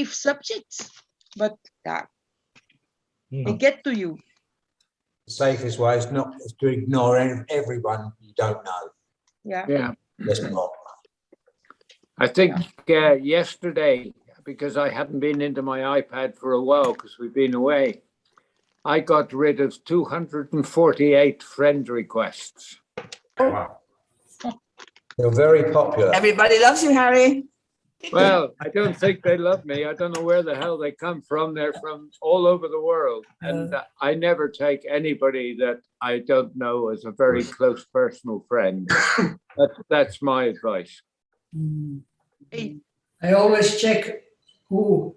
safe subjects, but they get to you. The safest way is to ignore everyone you don't know. Yeah. Yes, Bob. I think yesterday, because I hadn't been into my iPad for a while because we've been away, I got rid of 248 friend requests. Wow. You're very popular. Everybody loves you, Harry. Well, I don't think they love me. I don't know where the hell they come from. They're from all over the world. And I never take anybody that I don't know as a very close personal friend. That's my advice. Hey. I always check who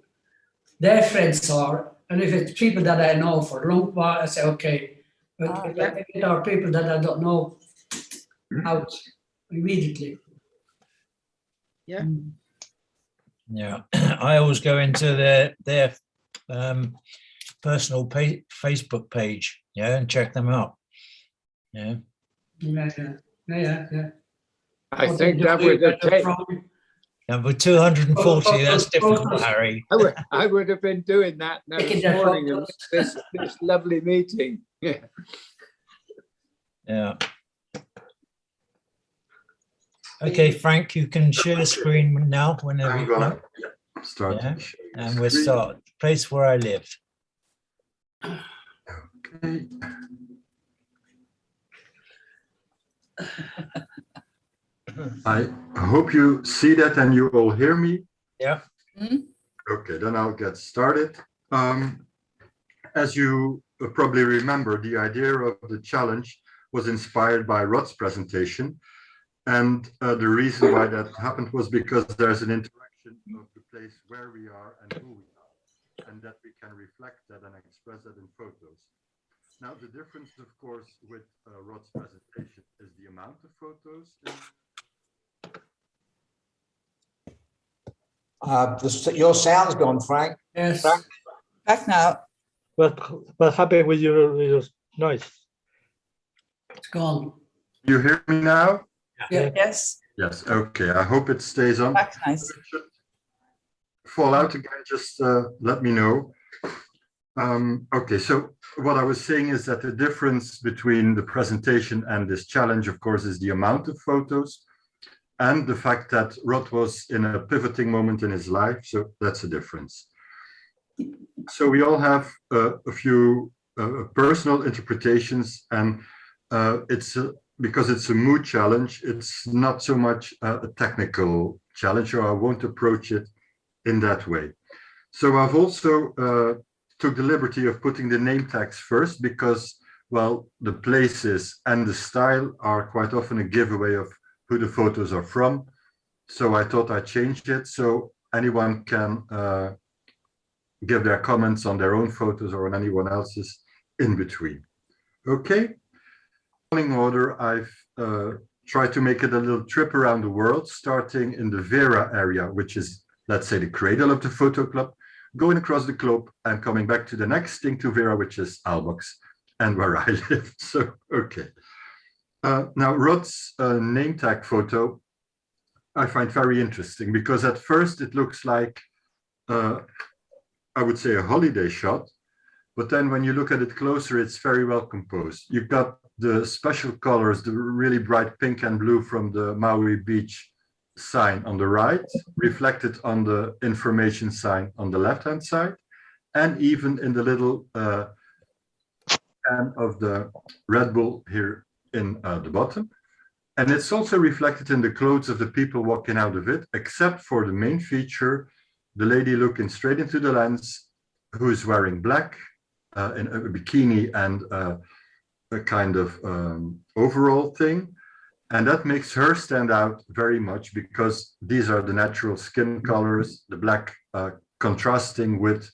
their friends are. And if it's people that I know for a long while, I say, okay. But if it are people that I don't know, out immediately. Yeah. Yeah, I always go into their personal Facebook page, and check them out. Yeah. I think that would have taken. Number 240, that's difficult, Harry. I would have been doing that now this morning in this lovely meeting. Yeah. Yeah. Okay, Frank, you can share the screen now whenever you want. Start. Yeah. And we'll start. Place where I live. Okay. I hope you see that and you all hear me. Yeah. Okay, then I'll get started. As you probably remember, the idea of the challenge was inspired by Rod's presentation. And the reason why that happened was because there's an interaction of the place where we are and who we are, and that we can reflect that and express that in photos. Now, the difference, of course, with Rod's presentation is the amount of photos. Your sound's gone, Frank. Yes. Frank? Back now. What happened with your noise? It's gone. You hear me now? Yeah. Yes. Yes, okay. I hope it stays on. Back nice. If it should fall out again, just let me know. Okay, so what I was saying is that the difference between the presentation and this challenge, of course, is the amount of photos and the fact that Rod was in a pivoting moment in his life. So that's a difference. So we all have a few personal interpretations, and because it's a mood challenge, it's not so much a technical challenge, or I won't approach it in that way. So I've also took the liberty of putting the name tags first because, well, the places and the style are quite often a giveaway of who the photos are from. So I thought I'd change it so anyone can give their comments on their own photos or on anyone else's in between. Okay. In order, I've tried to make it a little trip around the world, starting in the Vera area, which is, let's say, the cradle of the photo club, going across the globe and coming back to the next thing to Vera, which is Aalborg, and where I live. So, okay. Now, Rod's name tag photo, I find very interesting because at first it looks like, I would say, a holiday shot. But then when you look at it closer, it's very well composed. You've got the special colors, the really bright pink and blue from the Maui Beach sign on the right, reflected on the information sign on the left-hand side, and even in the little can of the Red Bull here in the bottom. And it's also reflected in the clothes of the people walking out of it, except for the main feature, the lady looking straight into the lens, who is wearing black in a bikini and a kind of overall thing. And that makes her stand out very much because these are the natural skin colors, the black contrasting with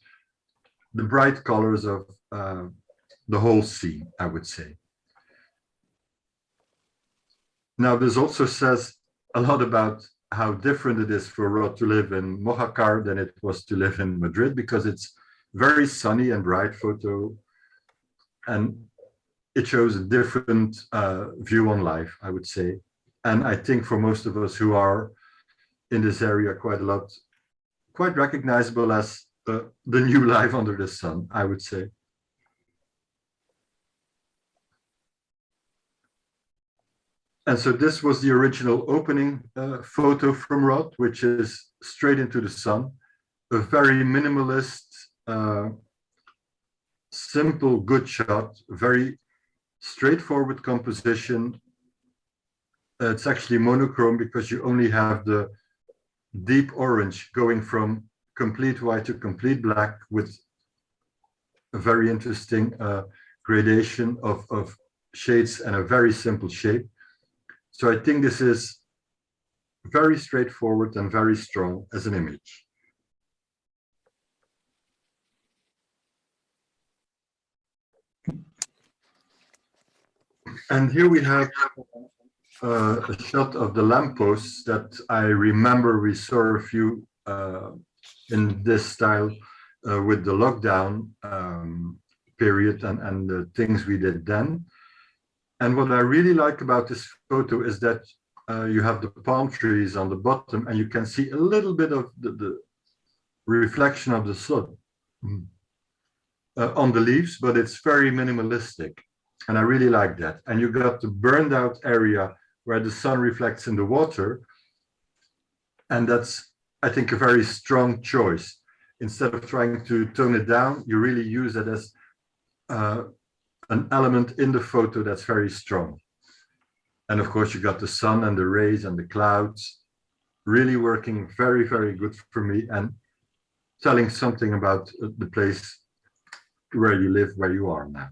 the bright colors of the whole scene, I would say. Now, this also says a lot about how different it is for Rod to live in Mojácar than it was to live in Madrid, because it's very sunny and bright photo, and it shows a different view on life, I would say. And I think for most of us who are in this area quite a lot, quite recognizable as the new life under the sun, I would say. And so this was the original opening photo from Rod, which is straight into the sun, a very minimalist, simple, good shot, very straightforward composition. It's actually monochrome because you only have the deep orange going from complete white to complete black with a very interesting gradation of shades and a very simple shape. So I think this is very straightforward and very strong as an image. And here we have a shot of the lampposts that I remember we saw a few in this style with the lockdown period and the things we did then. And what I really like about this photo is that you have the palm trees on the bottom and you can see a little bit of the reflection of the sun on the leaves, but it's very minimalistic. And I really like that. And you got the burned out area where the sun reflects in the water. And that's, I think, a very strong choice. Instead of trying to tone it down, you really use it as an element in the photo that's very strong. And of course, you got the sun and the rays and the clouds really working very, very good for me and telling something about the place where you live, where you are now.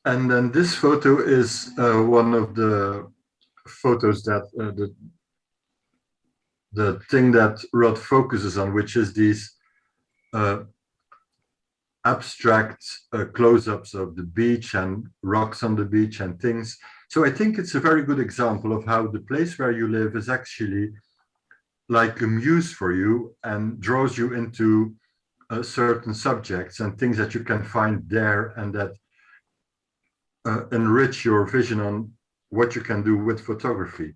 And then this photo is one of the photos that the thing that Rod focuses on, which is these abstract close-ups of the beach and rocks on the beach and things. So I think it's a very good example of how the place where you live is actually like a muse for you and draws you into certain subjects and things that you can find there and that enrich your vision on what you can do with photography.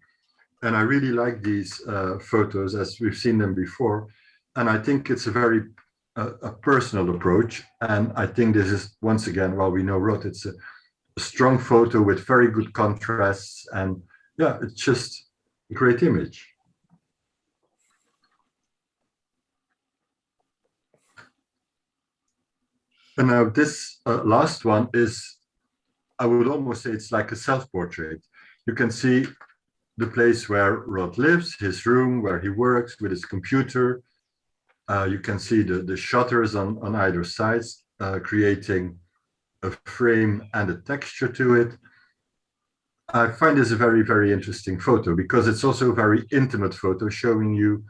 And I really like these photos as we've seen them before. And I think it's a very personal approach. And I think this is, once again, while we know Rod, it's a strong photo with very good contrasts. And yeah, it's just a great image. And now this last one is, I would almost say it's like a self-portrait. You can see the place where Rod lives, his room, where he works with his computer. You can see the shutters on either sides, creating a frame and a texture to it. I find this a very, very interesting photo because it's also a very intimate photo showing you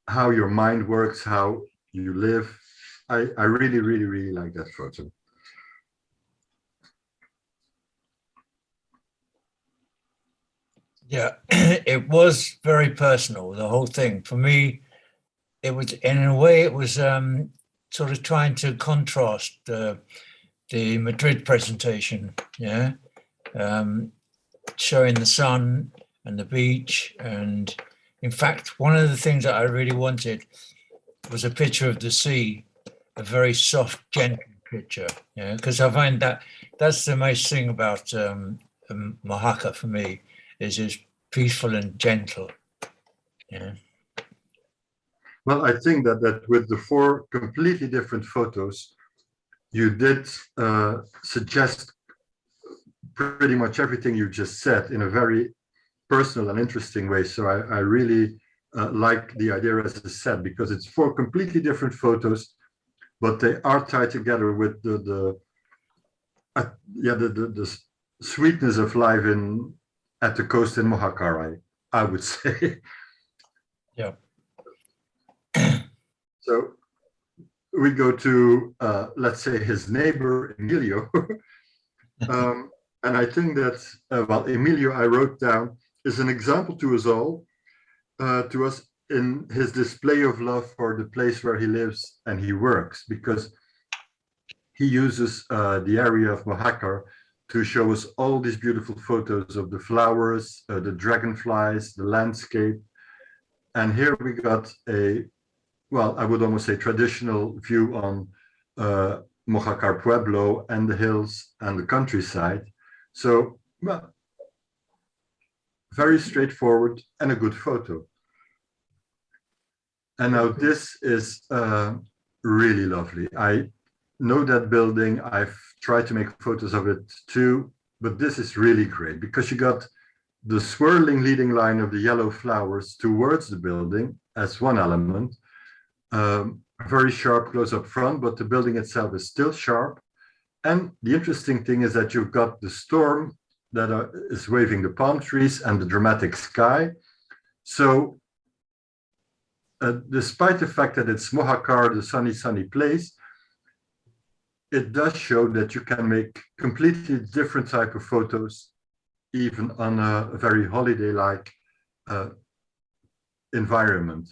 how your mind works, how you live. I really, really, really like that photo. Yeah, it was very personal, the whole thing. For me, it was, in a way, it was sort of trying to contrast the Madrid presentation, yeah, showing the sun and the beach. And in fact, one of the things that I really wanted was a picture of the sea, a very soft, gentle picture, yeah, because I find that that's the most thing about Oaxaca for me. Is peaceful and gentle. Yeah. Well, I think that with the 4 completely different photos, you did suggest pretty much everything you just said in a very personal and interesting way. So I really like the idea, as I said, because it's 4 completely different photos, but they are tied together with the sweetness of life at the coast in Oaxaca, I would say. Yeah. So we go to, let's say, his neighbor, Emilio. And I think that, well, Emilio, I wrote down, is an example to us all, to us in his display of love for the place where he lives and he works, because he uses the area of Oaxaca to show us all these beautiful photos of the flowers, the dragonflies, the landscape. And here we got a, well, I would almost say traditional view on Mojácar Pueblo and the hills and the countryside. So, well, very straightforward and a good photo. And now this is really lovely. I know that building. I've tried to make photos of it too, but this is really great because you got the swirling leading line of the yellow flowers towards the building as one element. Very sharp close up front, but the building itself is still sharp. And the interesting thing is that you've got the storm that is waving the palm trees and the dramatic sky. So despite the fact that it's Mojácar, the sunny place, it does show that you can make completely different type of photos, even on a very holiday-like environment.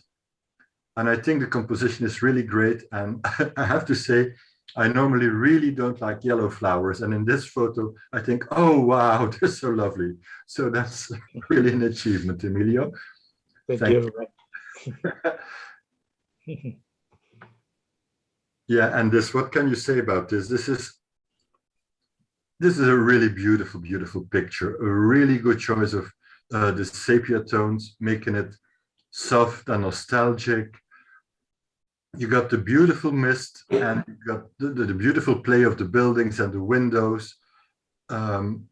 And I think the composition is really great. And I have to say, I normally really don't like yellow flowers. And in this photo, I think, oh, wow, they're so lovely. So that's really an achievement, Emilio. Thank you. Yeah, and this, what can you say about this? This is a really beautiful, beautiful picture. A really good choice of the sepia tones, making it soft and nostalgic. You got the beautiful mist, and you got the beautiful play of the buildings and the windows on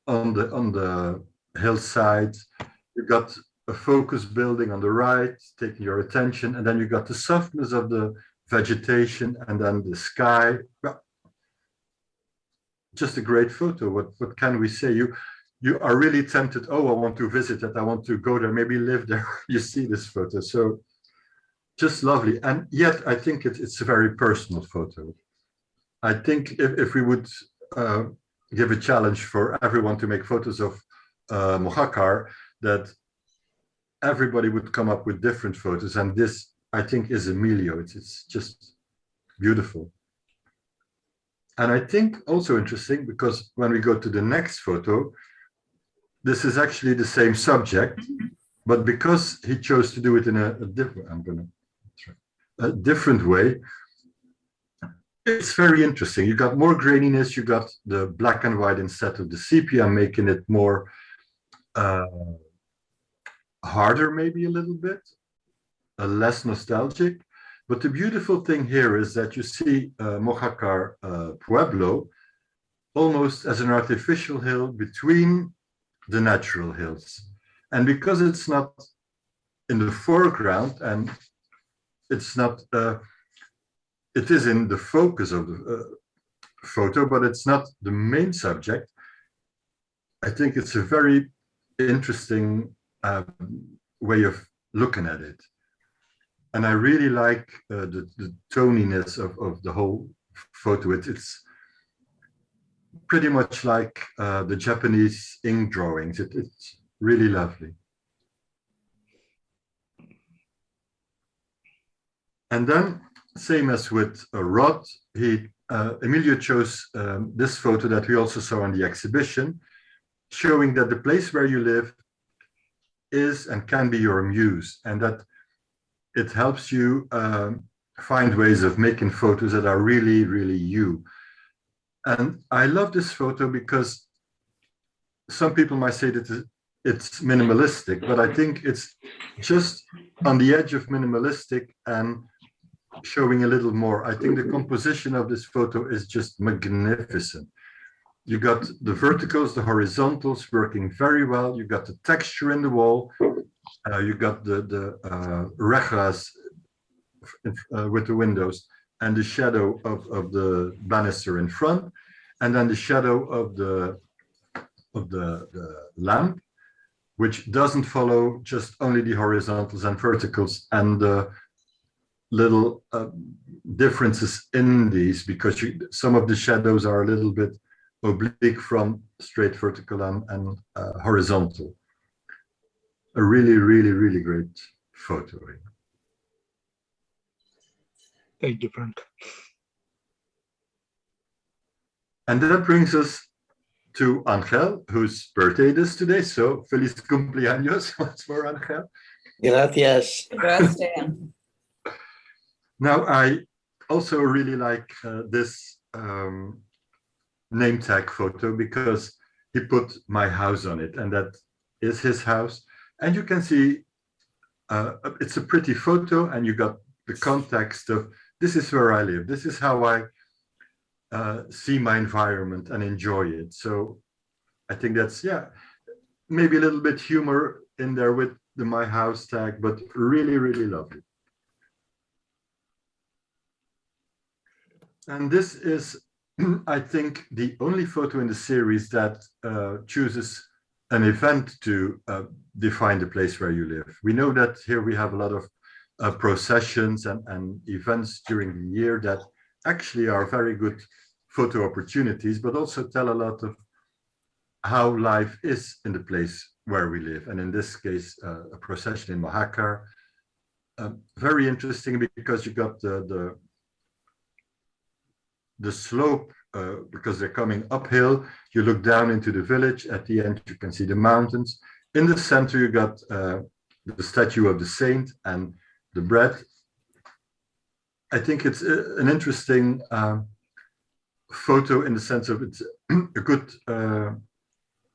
the hillside. You got a focus building on the right, taking your attention, and then you got the softness of the vegetation, and then the sky. Well, just a great photo. What can we say? You are really tempted. Oh, I want to visit it. I want to go there. Maybe live there. You see this photo, so just lovely. And yet, I think it's a very personal photo. I think if we would give a challenge for everyone to make photos of Mojácar, that everybody would come up with different photos, and this, I think, is Emilio. It's just beautiful. And I think also interesting, because when we go to the next photo, this is actually the same subject, but because he chose to do it in a different way, it's very interesting. You got more graininess, you got the black and white instead of the sepia, making it more harder, maybe a little bit, less nostalgic. But the beautiful thing here is that you see Mojácar Pueblo almost as an artificial hill between the natural hills. And because it's not in the foreground, and it's not, it is in the focus of the photo, but it's not the main subject. I think it's a very interesting way of looking at it. And I really like the toniness of the whole photo. It's pretty much like the Japanese ink drawings. It's really lovely. And then, same as with Rod, Emilio chose this photo that we also saw in the exhibition, showing that the place where you live is and can be your muse, and that it helps you find ways of making photos that are really, really you. And I love this photo because some people might say that it's minimalistic, but I think it's just on the edge of minimalistic and showing a little more. I think the composition of this photo is just magnificent. You got the verticals, the horizontals working very well. You got the texture in the wall. You got the rejas with the windows and the shadow of the banister in front, and then the shadow of the lamp, which doesn't follow just only the horizontals and verticals and the little differences in these, because some of the shadows are a little bit oblique from straight vertical and horizontal. A really, really, really great photo. Thank you, Frank. And that brings us to Angel, whose birthday it is today. So feliz cumpleaños once more, Angel. Gracias. Sebastian. Now, I also really like this name tag photo because he put my house on it, and that is his house. And you can see it's a pretty photo, and you got the context of this is where I live. This is how I see my environment and enjoy it. So I think that's, yeah, maybe a little bit humor in there with the my house tag, but really, really lovely. And this is, I think, the only photo in the series that chooses an event to define the place where you live. We know that here we have a lot of processions and events during the year that actually are very good photo opportunities, but also tell a lot of how life is in the place where we live. And in this case, a procession in Oaxaca. Very interesting because you got the slope, because they're coming uphill. You look down into the village. At the end, you can see the mountains. In the center, you got the statue of the saint and the bread. I think it's an interesting photo in the sense of it's a good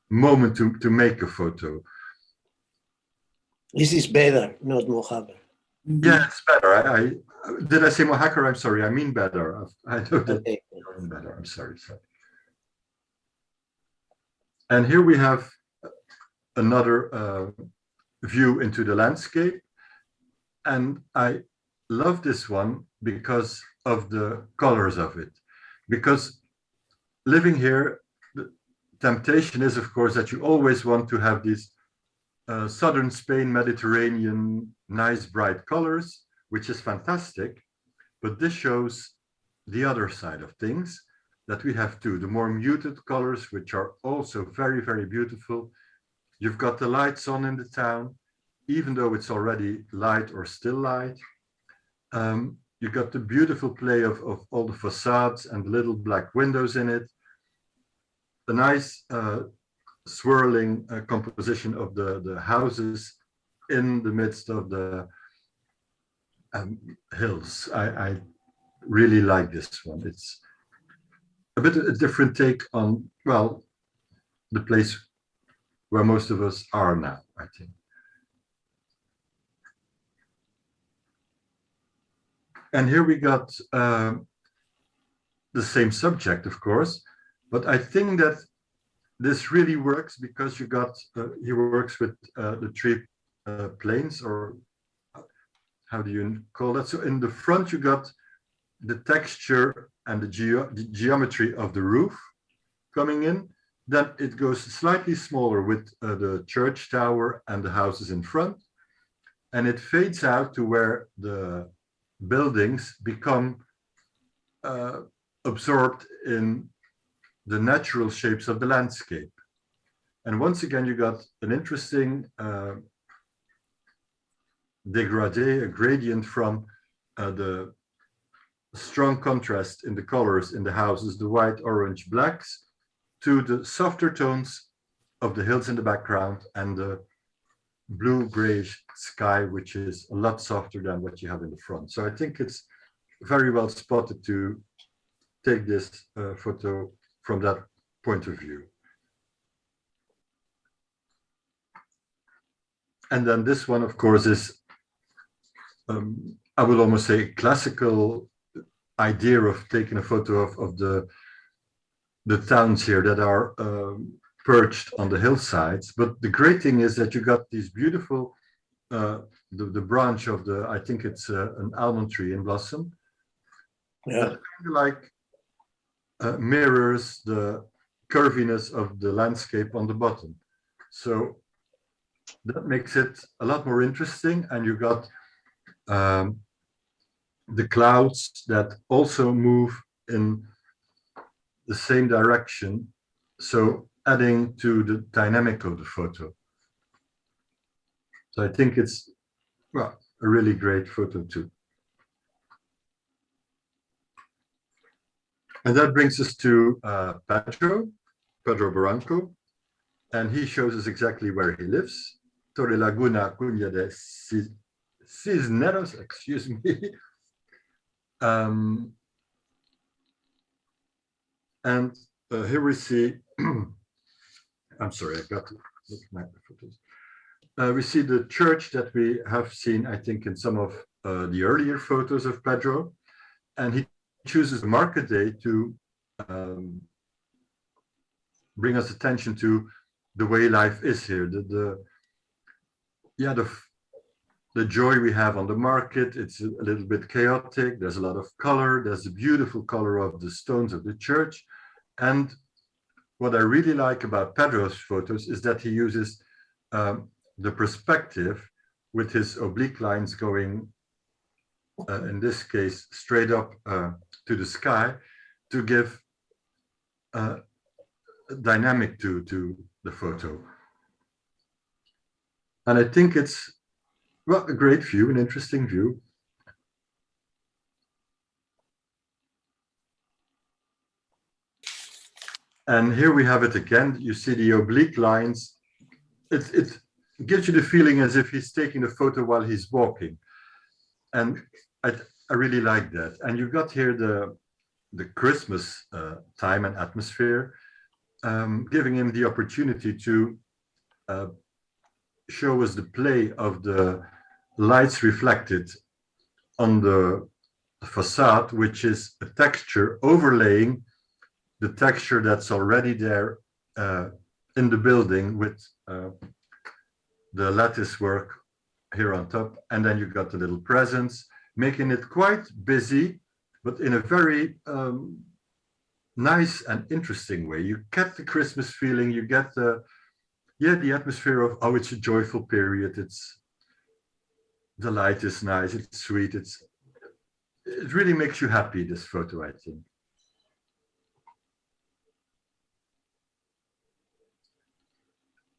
moment to make a photo. This is better, not Mojave. Yeah, it's better. Did I say Oaxaca? I'm sorry. I mean better. I know that. Okay. Better. I'm sorry. And here we have another view into the landscape. And I love this one because of the colors of it. Because living here, the temptation is, of course, that you always want to have these southern Spain, Mediterranean, nice bright colors, which is fantastic. But this shows the other side of things, that we have too, the more muted colors, which are also very, very beautiful. You've got the lights on in the town, even though it's already light or still light. You got the beautiful play of all the facades and little black windows in it. A nice swirling composition of the houses in the midst of the hills. I really like this one. It's a bit of a different take on, well, the place where most of us are now, I think. And here we got the same subject, of course, but I think that this really works because you got, he works with the three planes, or how do you call that? So in the front, you got the texture and the geometry of the roof coming in. Then it goes slightly smaller with the church tower and the houses in front. And it fades out to where the buildings become absorbed in the natural shapes of the landscape. And once again, you got an interesting dégradé, a gradient from the strong contrast in the colors in the houses, the white, orange, blacks, to the softer tones of the hills in the background and the blue grayish sky, which is a lot softer than what you have in the front. So I think it's very well spotted to take this photo from that point of view. And then this one, of course, is, I would almost say, a classical idea of taking a photo of the towns here that are perched on the hillsides. But the great thing is that you got these beautiful, the branch of the, I think it's an almond tree in blossom. Yeah. That kind of like mirrors the curviness of the landscape on the bottom. So that makes it a lot more interesting. And you got the clouds that also move in the same direction, so adding to the dynamic of the photo. So I think it's, well, a really great photo too. And that brings us to Pedro. Pedro Barranco, and he shows us exactly where he lives. Torre Laguna, Cunha de Cisneros, excuse me. And here we see, I'm sorry, I got to look at the photos. We see the church that we have seen, I think, in some of the earlier photos of Pedro. And he chooses the market day to bring us attention to the way life is here. The joy we have on the market, it's a little bit chaotic. There's a lot of color. There's the beautiful color of the stones of the church. And what I really like about Pedro's photos is that he uses the perspective with his oblique lines going, in this case, straight up to the sky to give dynamic to the photo. And I think it's, well, a great view, an interesting view. And here we have it again. You see the oblique lines. It gives you the feeling as if he's taking the photo while he's walking. And I really like that. And you got here the Christmas time and atmosphere, giving him the opportunity to show us the play of the lights reflected on the facade, which is a texture overlaying the texture that's already there in the building with the lattice work here on top. And then you got the little presents, making it quite busy, but in a very nice and interesting way. You get the Christmas feeling, you get the atmosphere of, oh, it's a joyful period. The light is nice, it's sweet. It really makes you happy, this photo, I think.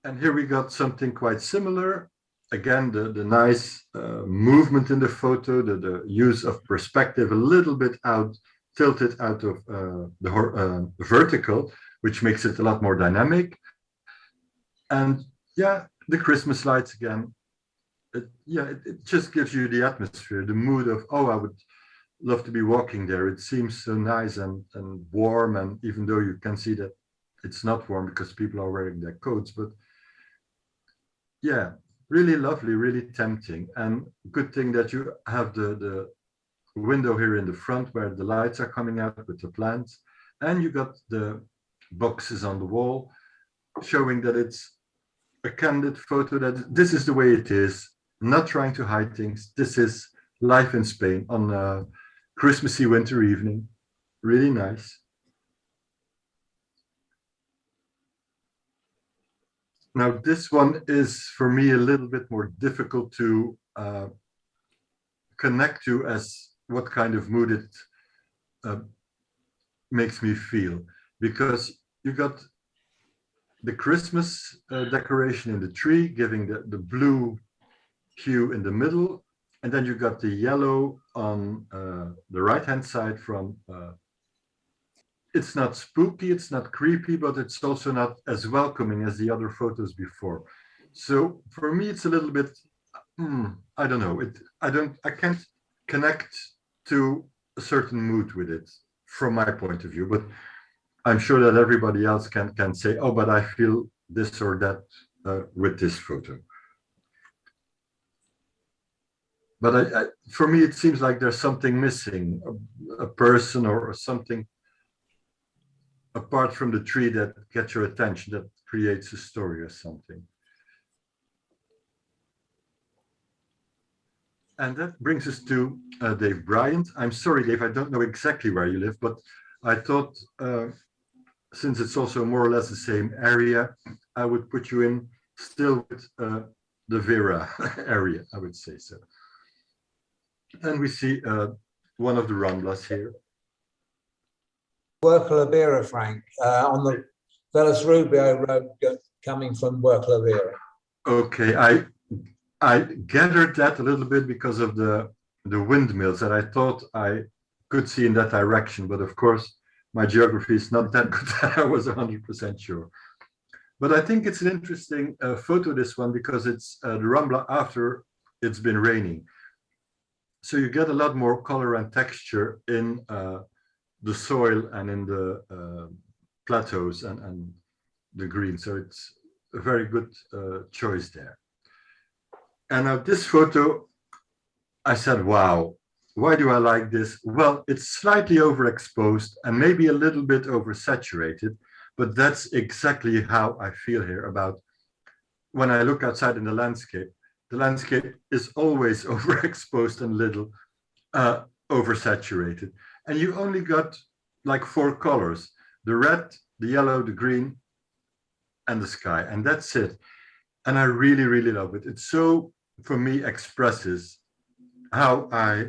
And here we got something quite similar. Again, the nice movement in the photo, the use of perspective a little bit tilted out of the vertical, which makes it a lot more dynamic. And yeah, the Christmas lights again. It just gives you the atmosphere, the mood of, oh, I would love to be walking there. It seems so nice and warm. And even though you can see that it's not warm because people are wearing their coats, but yeah, really lovely, really tempting. And good thing that you have the window here in the front where the lights are coming out with the plants. And you got the boxes on the wall showing that it's a candid photo, that this is the way it is, not trying to hide things. This is life in Spain on a Christmassy winter evening. Really nice. Now, this one is for me a little bit more difficult to connect to as what kind of mood it makes me feel, because you got the Christmas decoration in the tree, giving the blue hue in the middle, and then you got the yellow on the right-hand side from, it's not spooky, it's not creepy, but it's also not as welcoming as the other photos before. So for me, it's a little bit, I don't know, I can't connect to a certain mood with it from my point of view, but I'm sure that everybody else can say, oh, but I feel this or that with this photo. But for me, it seems like there's something missing, a person or something apart from the tree that gets your attention, that creates a story or something. And that brings us to Dave Bryant. I'm sorry, Dave, I don't know exactly where you live, but I thought, since it's also more or less the same area, I would put you in still with the Vera area, I would say so. And we see one of the Ramblas here. Huerta Vera, Frank, on the Velas Rubio Road coming from Huerta Vera. Okay, I gathered that a little bit because of the windmills that I thought I could see in that direction, but of course my geography is not that good that I was 100% sure. But I think it's an interesting photo, this one, because it's the Rambla after it's been raining. So you get a lot more color and texture in the soil and in the plateaus and the green. So it's a very good choice there. And now this photo, I said, wow, why do I like this? Well, it's slightly overexposed and maybe a little bit oversaturated, but that's exactly how I feel here about when I look outside in the landscape is always overexposed and little oversaturated. And you only got like 4 colors, the red, the yellow, the green, and the sky, and that's it. And I really, really love it. It's so, for me, expresses how I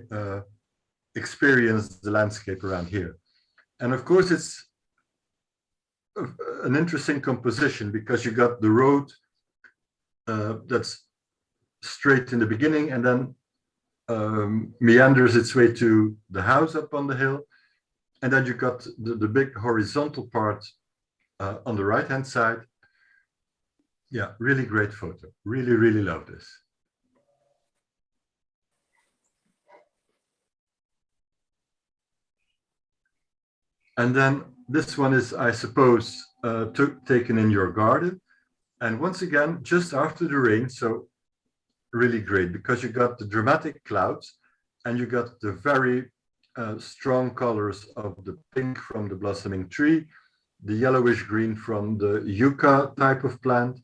experience the landscape around here. And of course, it's an interesting composition because you got the road that's straight in the beginning and then meanders its way to the house up on the hill. And then you got the big horizontal part on the right-hand side. Yeah, really great photo. Really, really love this. And then this one is, I suppose, taken in your garden. And once again, just after the rain, so really great because you got the dramatic clouds and you got the very strong colors of the pink from the blossoming tree, the yellowish green from the yucca type of plant,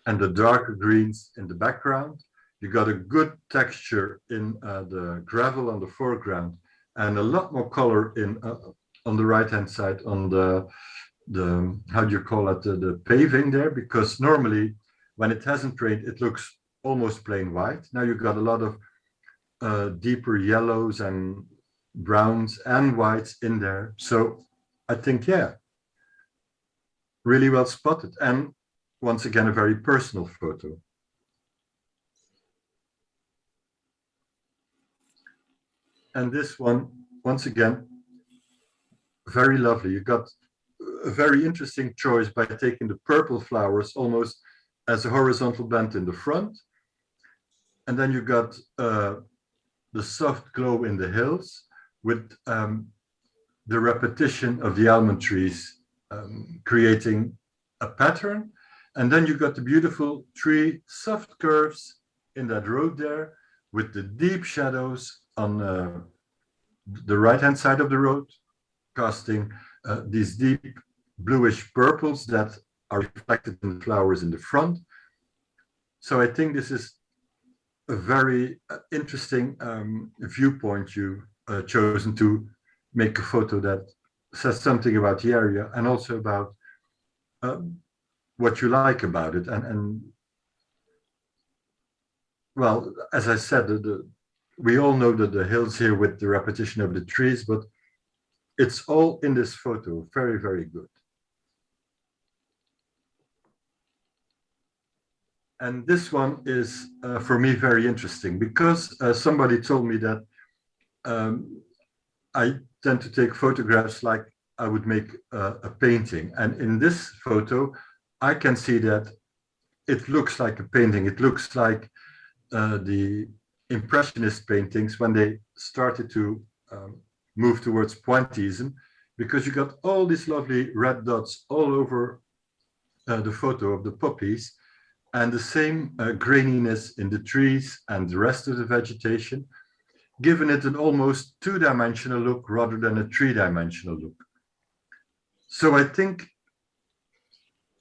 and the darker greens in the background. You got a good texture in the gravel on the foreground and a lot more color in on the right-hand side on the how do you call it, the paving there, because normally when it hasn't rained, it looks almost plain white. Now you've got a lot of deeper yellows and browns and whites in there. So I think, yeah, really well spotted. And once again, a very personal photo. And this one, once again, very lovely. You got a very interesting choice by taking the purple flowers almost as a horizontal band in the front. And then you got the soft glow in the hills with the repetition of the almond trees creating a pattern. And then you got the beautiful tree soft curves in that road there with the deep shadows on the right-hand side of the road, casting these deep bluish purples that are reflected in the flowers in the front. So I think this is a very interesting viewpoint you've chosen to make a photo that says something about the area and also about what you like about it. And well, as I said, we all know that the hills here with the repetition of the trees, but it's all in this photo. Very, very good. And this one is, for me, very interesting because somebody told me that I tend to take photographs like I would make a painting. And in this photo, I can see that it looks like a painting. It looks like the Impressionist paintings when they started to move towards pointillism, because you got all these lovely red dots all over the photo of the poppies and the same graininess in the trees and the rest of the vegetation, giving it an almost two-dimensional look rather than a three-dimensional look. So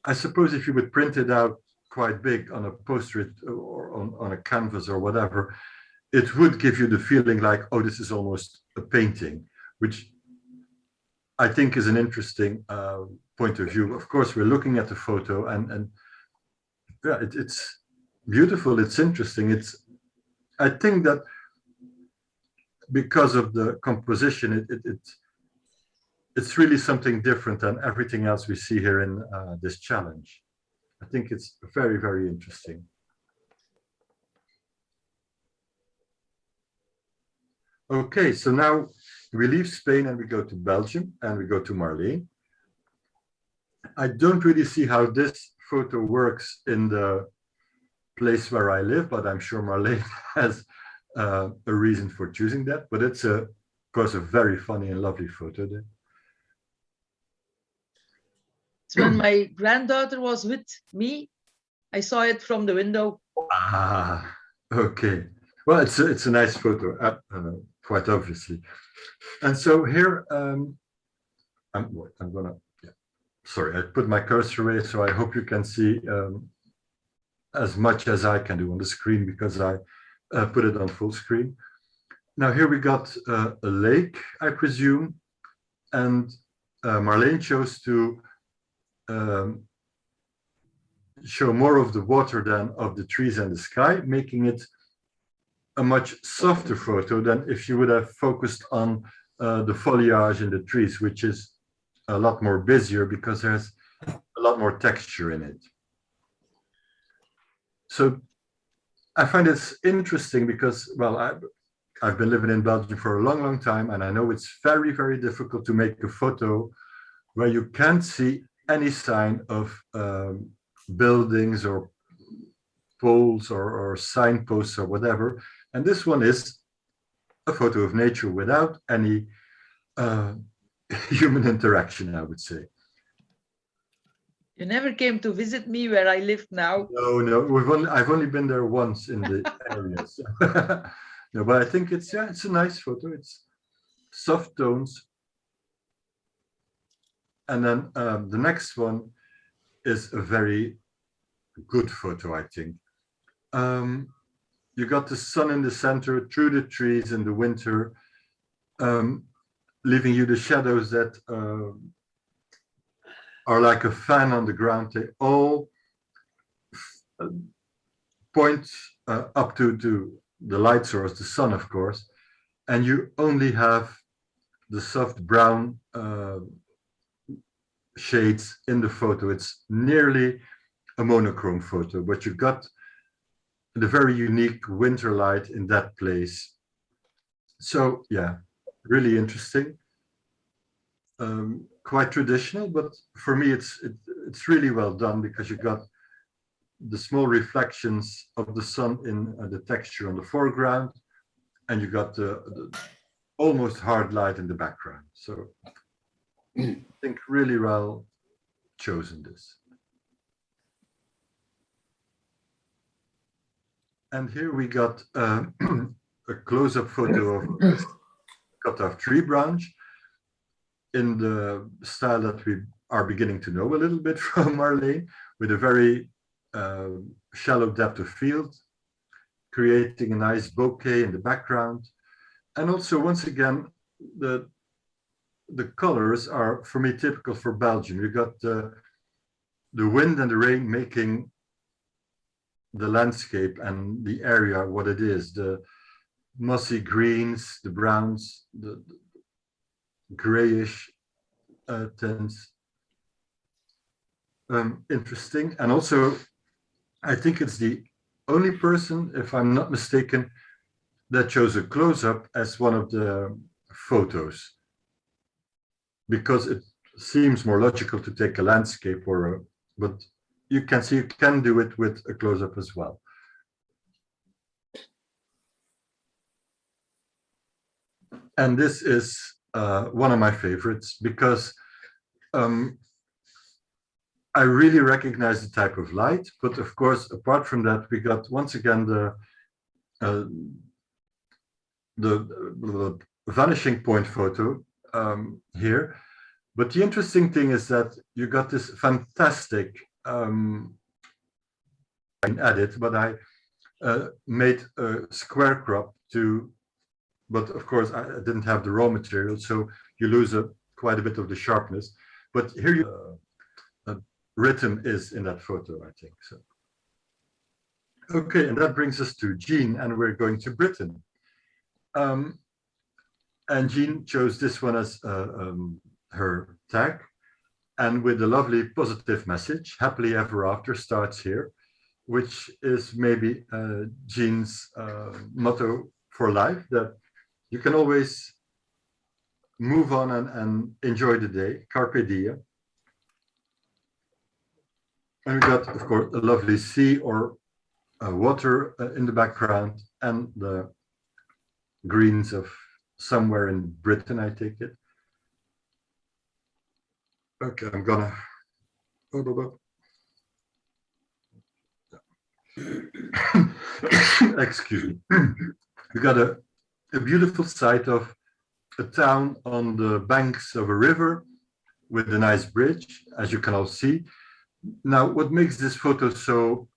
I suppose if you would print it out quite big on a poster or on a canvas or whatever, it would give you the feeling like, oh, this is almost a painting, which I think is an interesting point of view. Of course, we're looking at the photo and yeah, it's beautiful, it's interesting. I think that because of the composition, it's really something different than everything else we see here in this challenge. I think it's very, very interesting. Okay, so now we leave Spain and we go to Belgium and we go to Marleen. I don't really see how this photo works in the place where I live, but I'm sure Marleen has a reason for choosing that. But it's, of course, a very funny and lovely photo there. It's when my granddaughter was with me. I saw it from the window. Ah, okay. Well, it's a nice photo, quite obviously. And so here, I'm gonna, yeah. Sorry, I put my cursor away, so I hope you can see as much as I can do on the screen because I put it on full screen. Now here we got a lake, I presume, and Marleen chose to show more of the water than of the trees and the sky, making it a much softer photo than if you would have focused on the foliage in the trees, which is a lot more busier because there's a lot more texture in it. So I find it's interesting because, well, I've been living in Belgium for a long, long time, and I know it's very, very difficult to make a photo where you can't see any sign of buildings or poles or signposts or whatever. And this one is a photo of nature without any human interaction, I would say. You never came to visit me where I live now. No, I've only been there once in the area. So. No, but I think it's a nice photo. It's soft tones. And then the next one is a very good photo, I think. You got the sun in the center through the trees in the winter, leaving you the shadows that are like a fan on the ground. They all point up to the light source, the sun, of course, and you only have the soft brown shades in the photo. It's nearly a monochrome photo, but you got the very unique winter light in that place. So yeah, really interesting. Quite traditional, but for me it's really well done because you got the small reflections of the sun in the texture on the foreground, and you got the almost hard light in the background. So I think really well chosen this. And here we got a close-up photo of a cut-off tree branch in the style that we are beginning to know a little bit from Marleen, with a very shallow depth of field, creating a nice bouquet in the background. And also, once again, the colors are, for me, typical for Belgium. You got the wind and the rain making the landscape and the area what it is, the mossy greens, the browns, the grayish tints. Interesting. And also, I think it's the only person, if I'm not mistaken, that chose a close-up as one of the photos, because it seems more logical to take a landscape but you can see you can do it with a close-up as well. And this is one of my favorites because I really recognize the type of light, but of course, apart from that, we got once again the vanishing point photo here. But the interesting thing is that you got this fantastic edit, but I made a square crop but of course I didn't have the raw material, so you lose quite a bit of the sharpness. But here rhythm is in that photo, I think. So okay, and that brings us to Jean, and we're going to Britain. And Jean chose this one as her tag, and with a lovely positive message, happily ever after starts here, which is maybe Jean's motto for life, that you can always move on and enjoy the day. Carpe diem. And we got, of course, a lovely sea or water in the background and the greens of somewhere in Britain, I take it. Okay, I'm gonna. Excuse me. We got a beautiful sight of a town on the banks of a river with a nice bridge, as you can all see. Now, what makes this photo so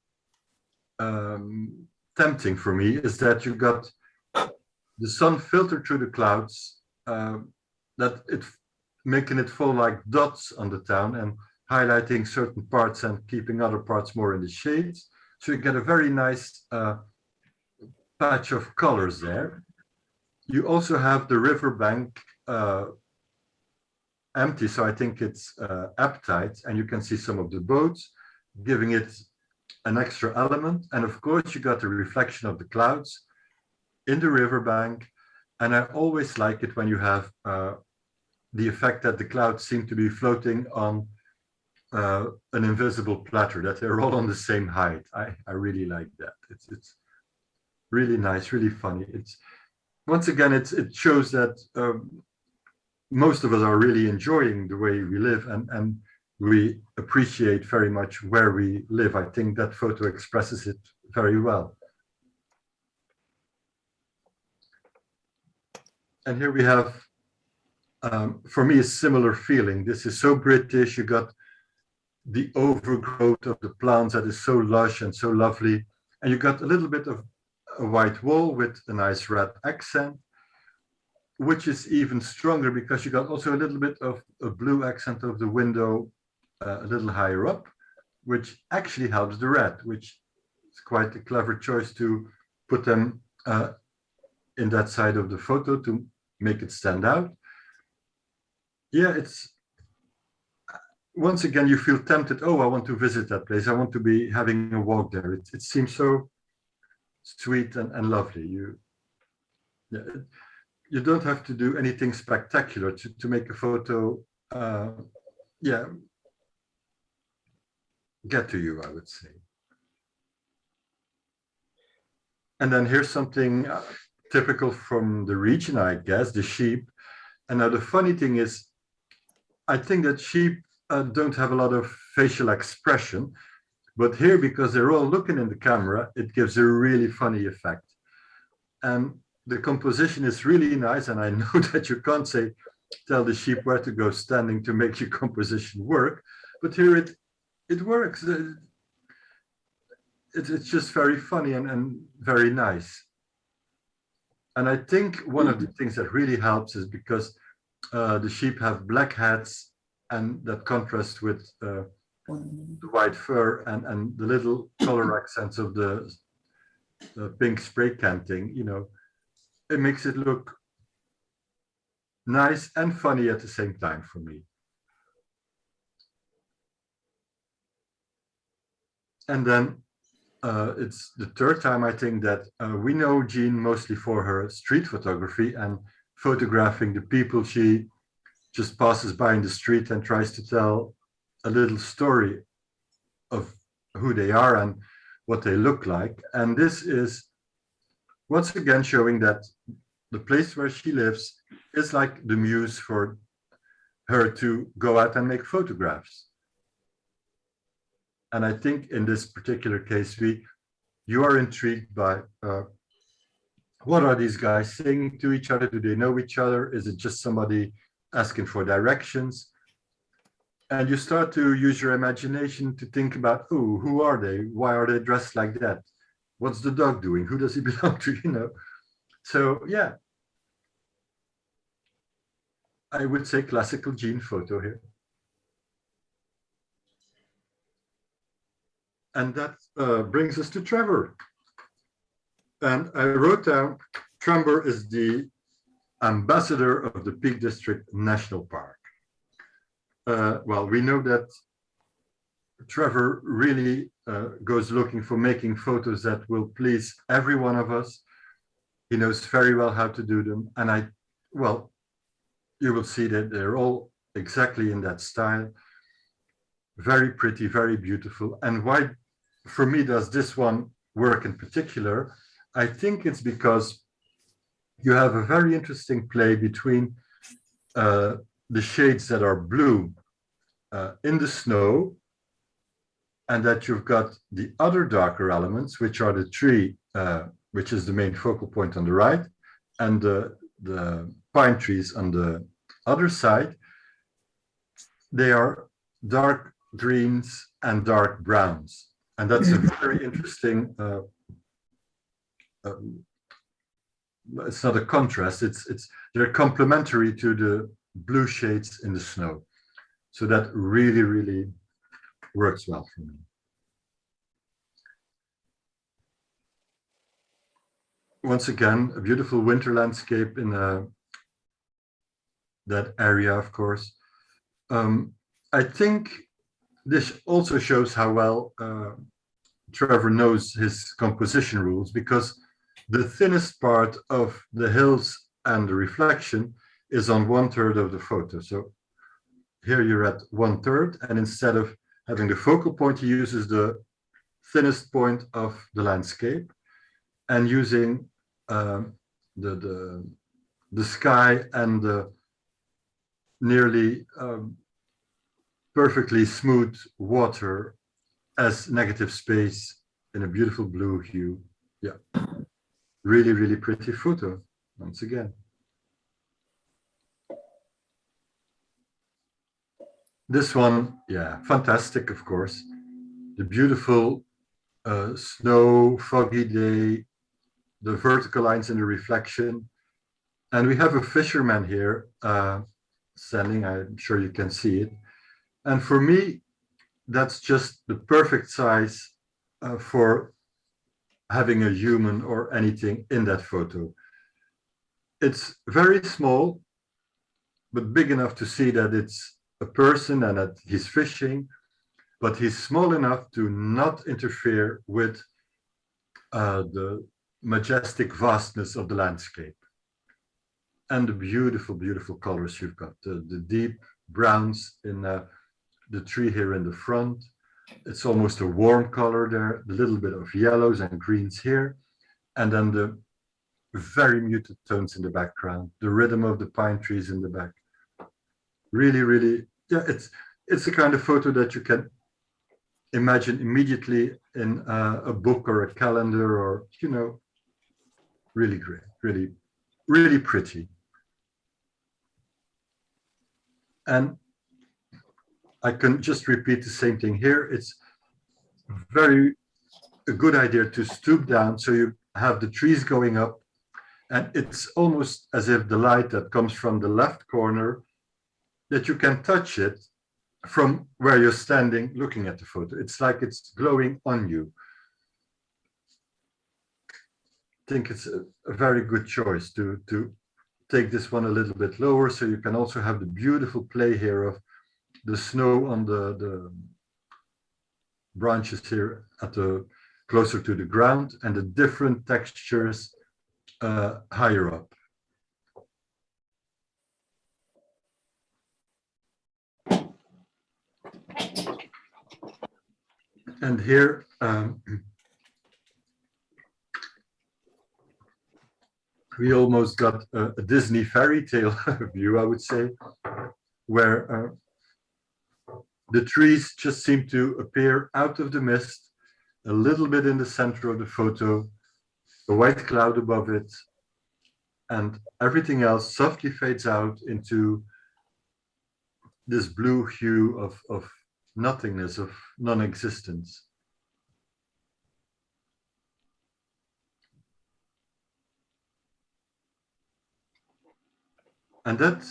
tempting for me is that you got the sun filtered through the clouds, that it making it fall like dots on the town and highlighting certain parts and keeping other parts more in the shades. So you get a very nice patch of colors there. You also have the riverbank empty, so I think it's ebb tide, and you can see some of the boats, giving it an extra element. And of course, you got the reflection of the clouds in the riverbank. And I always like it when you have the effect that the clouds seem to be floating on an invisible platter, that they're all on the same height. I really like that. It's really nice, really funny. It's once again, it shows that most of us are really enjoying the way we live, and we appreciate very much where we live. I think that photo expresses it very well. And here we have, for me, a similar feeling. This is so British. You got the overgrowth of the plants that is so lush and so lovely. And you got a little bit of a white wall with a nice red accent, which is even stronger because you got also a little bit of a blue accent of the window a little higher up, which actually helps the red, which is quite a clever choice to put them in that side of the photo to make it stand out. Yeah, it's once again, you feel tempted. Oh, I want to visit that place. I want to be having a walk there. It seems so sweet and lovely. You don't have to do anything spectacular to make a photo, get to you, I would say. And then here's something typical from the region, I guess, the sheep. And now the funny thing is, I think that sheep don't have a lot of facial expression, but here, because they're all looking in the camera, it gives a really funny effect. And the composition is really nice, and I know that you can't tell the sheep where to go standing to make your composition work, but here it works. It's just very funny and very nice. And I think one of the things that really helps is because the sheep have black heads, and that contrasts with the white fur and the little color accents of the pink spray canting, you know, it makes it look nice and funny at the same time for me. And then it's the third time, I think, that we know Jean mostly for her street photography and photographing the people she just passes by in the street and tries to tell a little story of who they are and what they look like. And this is once again showing that the place where she lives is like the muse for her to go out and make photographs. And I think in this particular case, you are intrigued by what are these guys saying to each other? Do they know each other? Is it just somebody asking for directions? And you start to use your imagination to think about, oh, who are they? Why are they dressed like that? What's the dog doing? Who does he belong to? You know? So yeah, I would say classical Jean photo here. And that brings us to Trevor. And I wrote down, Trevor is the ambassador of the Peak District National Park. Well, we know that Trevor really goes looking for making photos that will please every one of us. He knows very well how to do them. And you will see that they're all exactly in that style. Very pretty, very beautiful. And why, for me, does this one work in particular? I think it's because you have a very interesting play between the shades that are blue in the snow, and that you've got the other darker elements, which are the tree, which is the main focal point on the right, and the pine trees on the other side. They are dark greens and dark browns. And that's a very interesting, it's not a contrast, they're complementary to the blue shades in the snow. So that really, really works well for me. Once again, a beautiful winter landscape in that area, of course. I think this also shows how well Trevor knows his composition rules, because the thinnest part of the hills and the reflection is on 1/3 of the photo. So here you're at 1/3, and instead of having the focal point, he uses the thinnest point of the landscape, and using the sky and the nearly perfectly smooth water as negative space in a beautiful blue hue. Yeah, really, really pretty photo, once again. This one, yeah, fantastic, of course. The beautiful snow, foggy day, the vertical lines in the reflection. And we have a fisherman here standing, I'm sure you can see it. And for me, that's just the perfect size for having a human or anything in that photo. It's very small, but big enough to see that it's a person and that he's fishing, but he's small enough to not interfere with the majestic vastness of the landscape. And the beautiful, beautiful colors you've got. The deep browns in the tree here in the front. It's almost a warm color there, a little bit of yellows and greens here. And then the very muted tones in the background, the rhythm of the pine trees in the back. Really, really, yeah, it's the kind of photo that you can imagine immediately in a book or a calendar, or, you know, really great, really, really pretty. And I can just repeat the same thing here. It's very a good idea to stoop down so you have the trees going up, and it's almost as if the light that comes from the left corner, that you can touch it from where you're standing looking at the photo. It's like it's glowing on you. I think it's a very good choice to take this one a little bit lower, so you can also have the beautiful play here of the snow on the branches here at the closer to the ground, and the different textures higher up. And here we almost got a Disney fairy tale view, I would say, where the trees just seem to appear out of the mist, a little bit in the center of the photo, a white cloud above it, and everything else softly fades out into this blue hue of nothingness, of non-existence. And that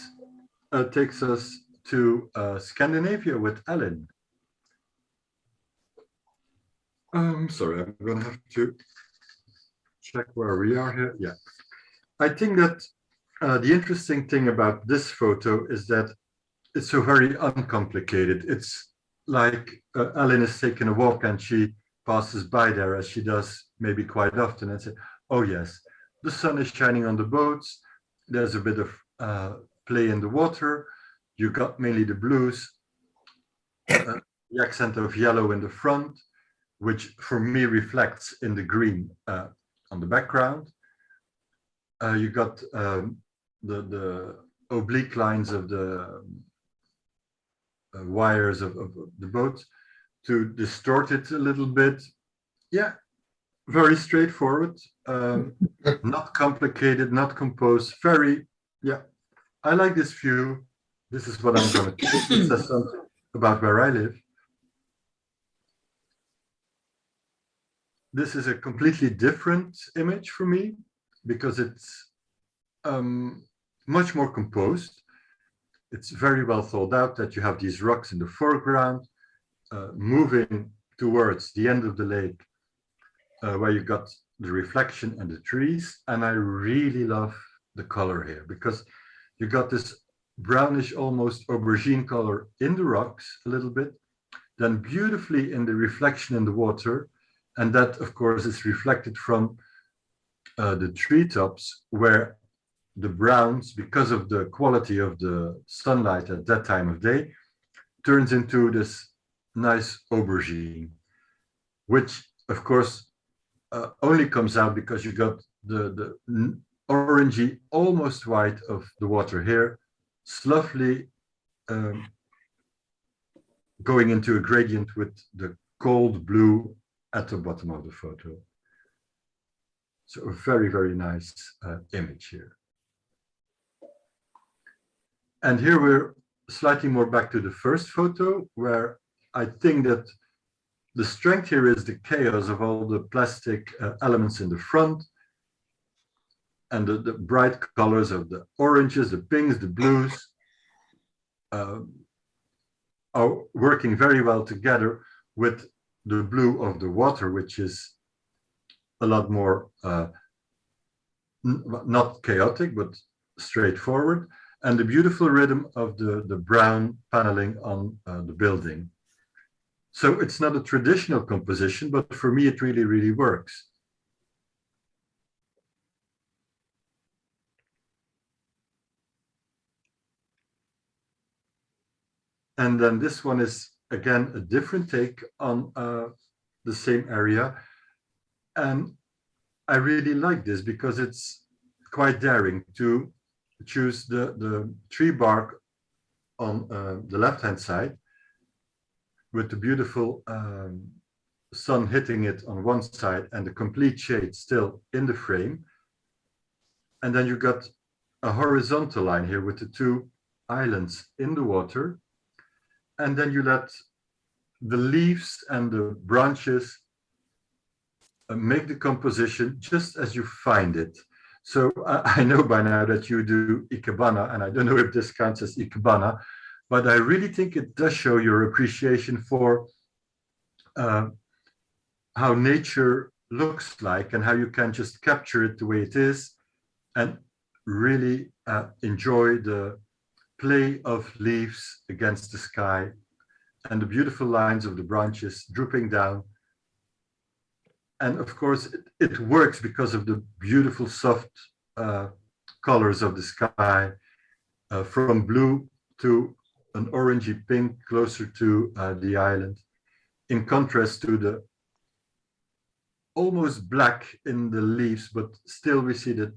takes us to Scandinavia with Ellen. Sorry, I'm going to have to check where we are here. Yeah, I think that the interesting thing about this photo is that it's so very uncomplicated. It's like Ellen is taking a walk and she passes by there, as she does maybe quite often, and say, oh yes, the sun is shining on the boats. There's a bit of play in the water. You got mainly the blues, the accent of yellow in the front, which for me reflects in the green on the background. You got the oblique lines of the wires of the boat to distort it a little bit. Yeah, very straightforward, not complicated, not composed, very, yeah. I like this view. This is what I'm going to take. It says something about where I live. This is a completely different image for me because it's much more composed. It's very well thought out that you have these rocks in the foreground, moving towards the end of the lake, where you got the reflection and the trees. And I really love the color here because you got this brownish, almost aubergine color in the rocks a little bit, then beautifully in the reflection in the water. And that, of course, is reflected from the treetops, where the browns, because of the quality of the sunlight at that time of day, turns into this nice aubergine, which, of course, only comes out because you got the orangey, almost white of the water here, slowly going into a gradient with the cold blue at the bottom of the photo. So a very, very nice image here. And here we're slightly more back to the first photo, where I think that the strength here is the chaos of all the plastic elements in the front, and the bright colors of the oranges, the pinks, the blues are working very well together with the blue of the water, which is a lot more not chaotic, but straightforward, and the beautiful rhythm of the brown paneling on the building. So it's not a traditional composition, but for me, it really, really works. And then this one is, again, a different take on the same area. And I really like this because it's quite daring to choose the tree bark on the left-hand side with the beautiful sun hitting it on one side and the complete shade still in the frame. And then you got a horizontal line here with the two islands in the water. And then you let the leaves and the branches make the composition just as you find it. So I know by now that you do Ikebana, and I don't know if this counts as Ikebana, but I really think it does show your appreciation for how nature looks like and how you can just capture it the way it is and really enjoy the play of leaves against the sky and the beautiful lines of the branches drooping down. And of course, it works because of the beautiful soft colors of the sky, from blue to an orangey pink closer to the island, in contrast to the almost black in the leaves, but still we see that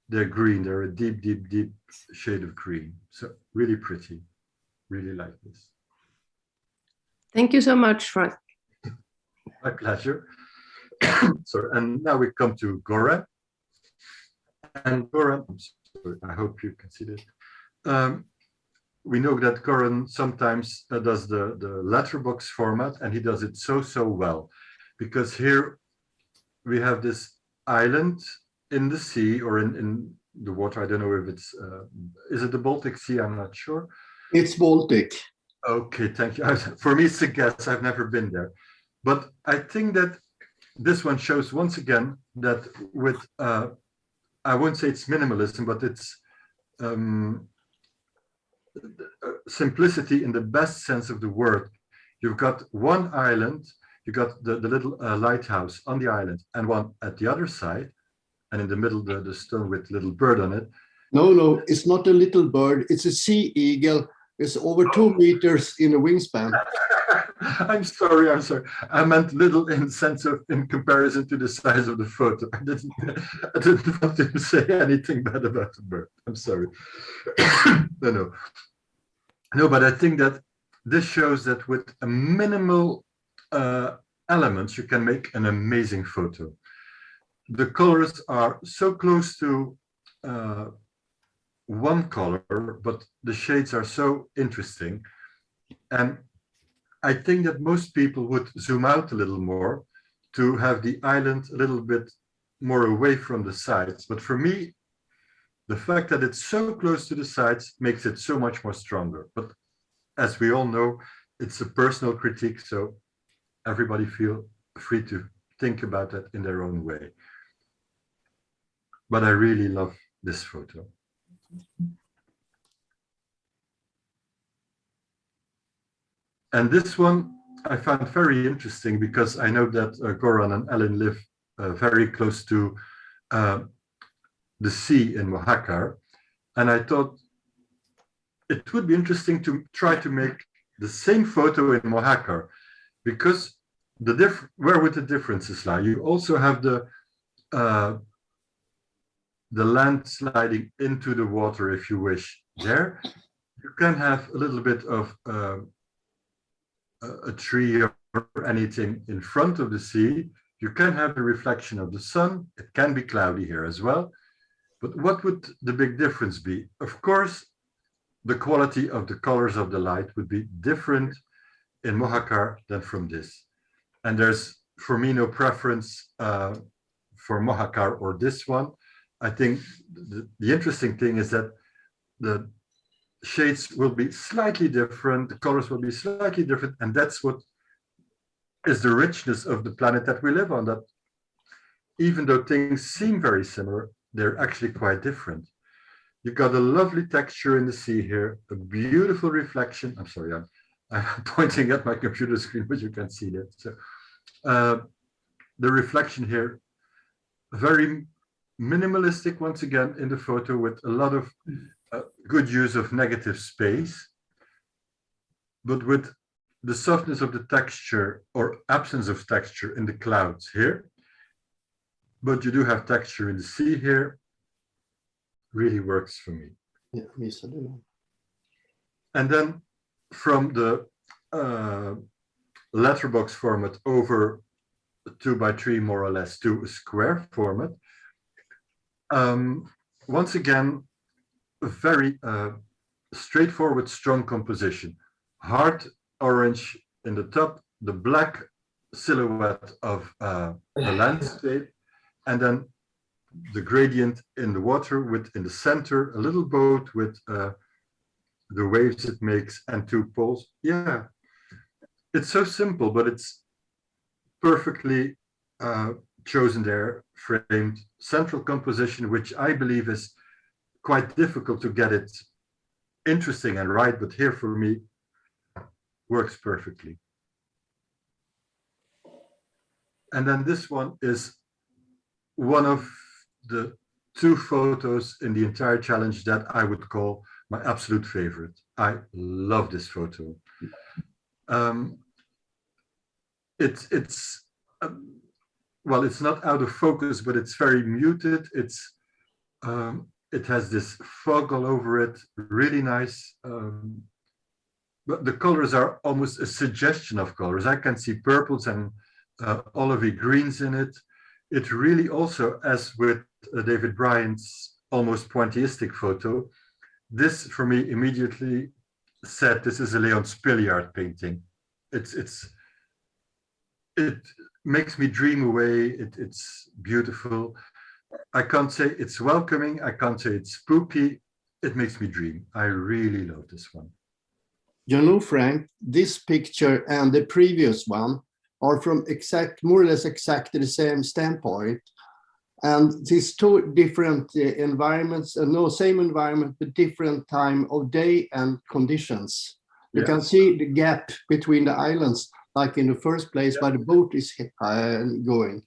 they're green. They're a deep, deep, deep shade of green. So really pretty. Really like this. Thank you so much, Frank. My pleasure. Sorry, and now we come to Goran. And Goran, I'm sorry, I hope you can see this. We know that Goran sometimes does the letterbox format, and he does it so well, because here we have this island in the sea or in the water. I don't know if it's, is it the Baltic Sea? I'm not sure. It's Baltic. Okay, thank you. For me, it's a guess. I've never been there. But I think that this one shows once again that with, I won't say it's minimalism, but it's simplicity in the best sense of the word. You've got one island, you got the little lighthouse on the island and one at the other side, and in the middle, the stone with little bird on it. No, it's not a little bird. It's a sea eagle. It's over 2 meters in a wingspan. I'm sorry. I meant little in sense of in comparison to the size of the photo. I didn't want to say anything bad about the bird. I'm sorry. No, but I think that this shows that with a minimal elements, you can make an amazing photo. The colors are so close to one color, but the shades are so interesting. And I think that most people would zoom out a little more to have the island a little bit more away from the sides. But for me, the fact that it's so close to the sides makes it so much more stronger. But as we all know, it's a personal critique, so everybody feel free to think about that in their own way. But I really love this photo. And this one I found very interesting because I know that Goran and Ellen live very close to the sea in Mojácar. And I thought it would be interesting to try to make the same photo in Mojácar, because where would the differences lie? You also have the land sliding into the water, if you wish. There, you can have a little bit of a tree or anything in front of the sea. You can have the reflection of the sun. It can be cloudy here as well. But what would the big difference be? Of course, the quality of the colors of the light would be different in Mojácar than from this. And there's, for me, no preference for Mojácar or this one. I think the interesting thing is that the shades will be slightly different, the colors will be slightly different, and that's what is the richness of the planet that we live on, that even though things seem very similar, they're actually quite different. You've got a lovely texture in the sea here, a beautiful reflection. I'm sorry, I'm pointing at my computer screen, but you can't see that. So, the reflection here, very minimalistic once again in the photo, with a lot of good use of negative space, but with the softness of the texture or absence of texture in the clouds here. But you do have texture in the sea here. Really works for me. Yeah, me too. And then from the letterbox format over 2x3 more or less to a square format. Once again, a very straightforward, strong composition. Hard orange in the top, the black silhouette of the landscape, and then the gradient in the water with in the center, a little boat with the waves it makes and two poles. Yeah, it's so simple, but it's perfectly chosen there, framed, central composition, which I believe is quite difficult to get it interesting and right, but here for me works perfectly. And then this one is one of the two photos in the entire challenge that I would call my absolute favorite. I love this photo. Well, it's not out of focus, but it's very muted. It has this fog all over it, really nice. But the colors are almost a suggestion of colors. I can see purples and olivey greens in it. It really also, as with David Bryant's almost pointillistic photo, this for me immediately said this is a Leon Spilliard painting. It makes me dream away. It's beautiful. I can't say it's welcoming. I can't say it's spooky. It makes me dream. I really love this one. You know, Frank, this picture and the previous one are from more or less exactly the same standpoint. And these two different environments, no, same environment, but different time of day and conditions. You can see the gap between the islands, like in the first place, where the boat is going.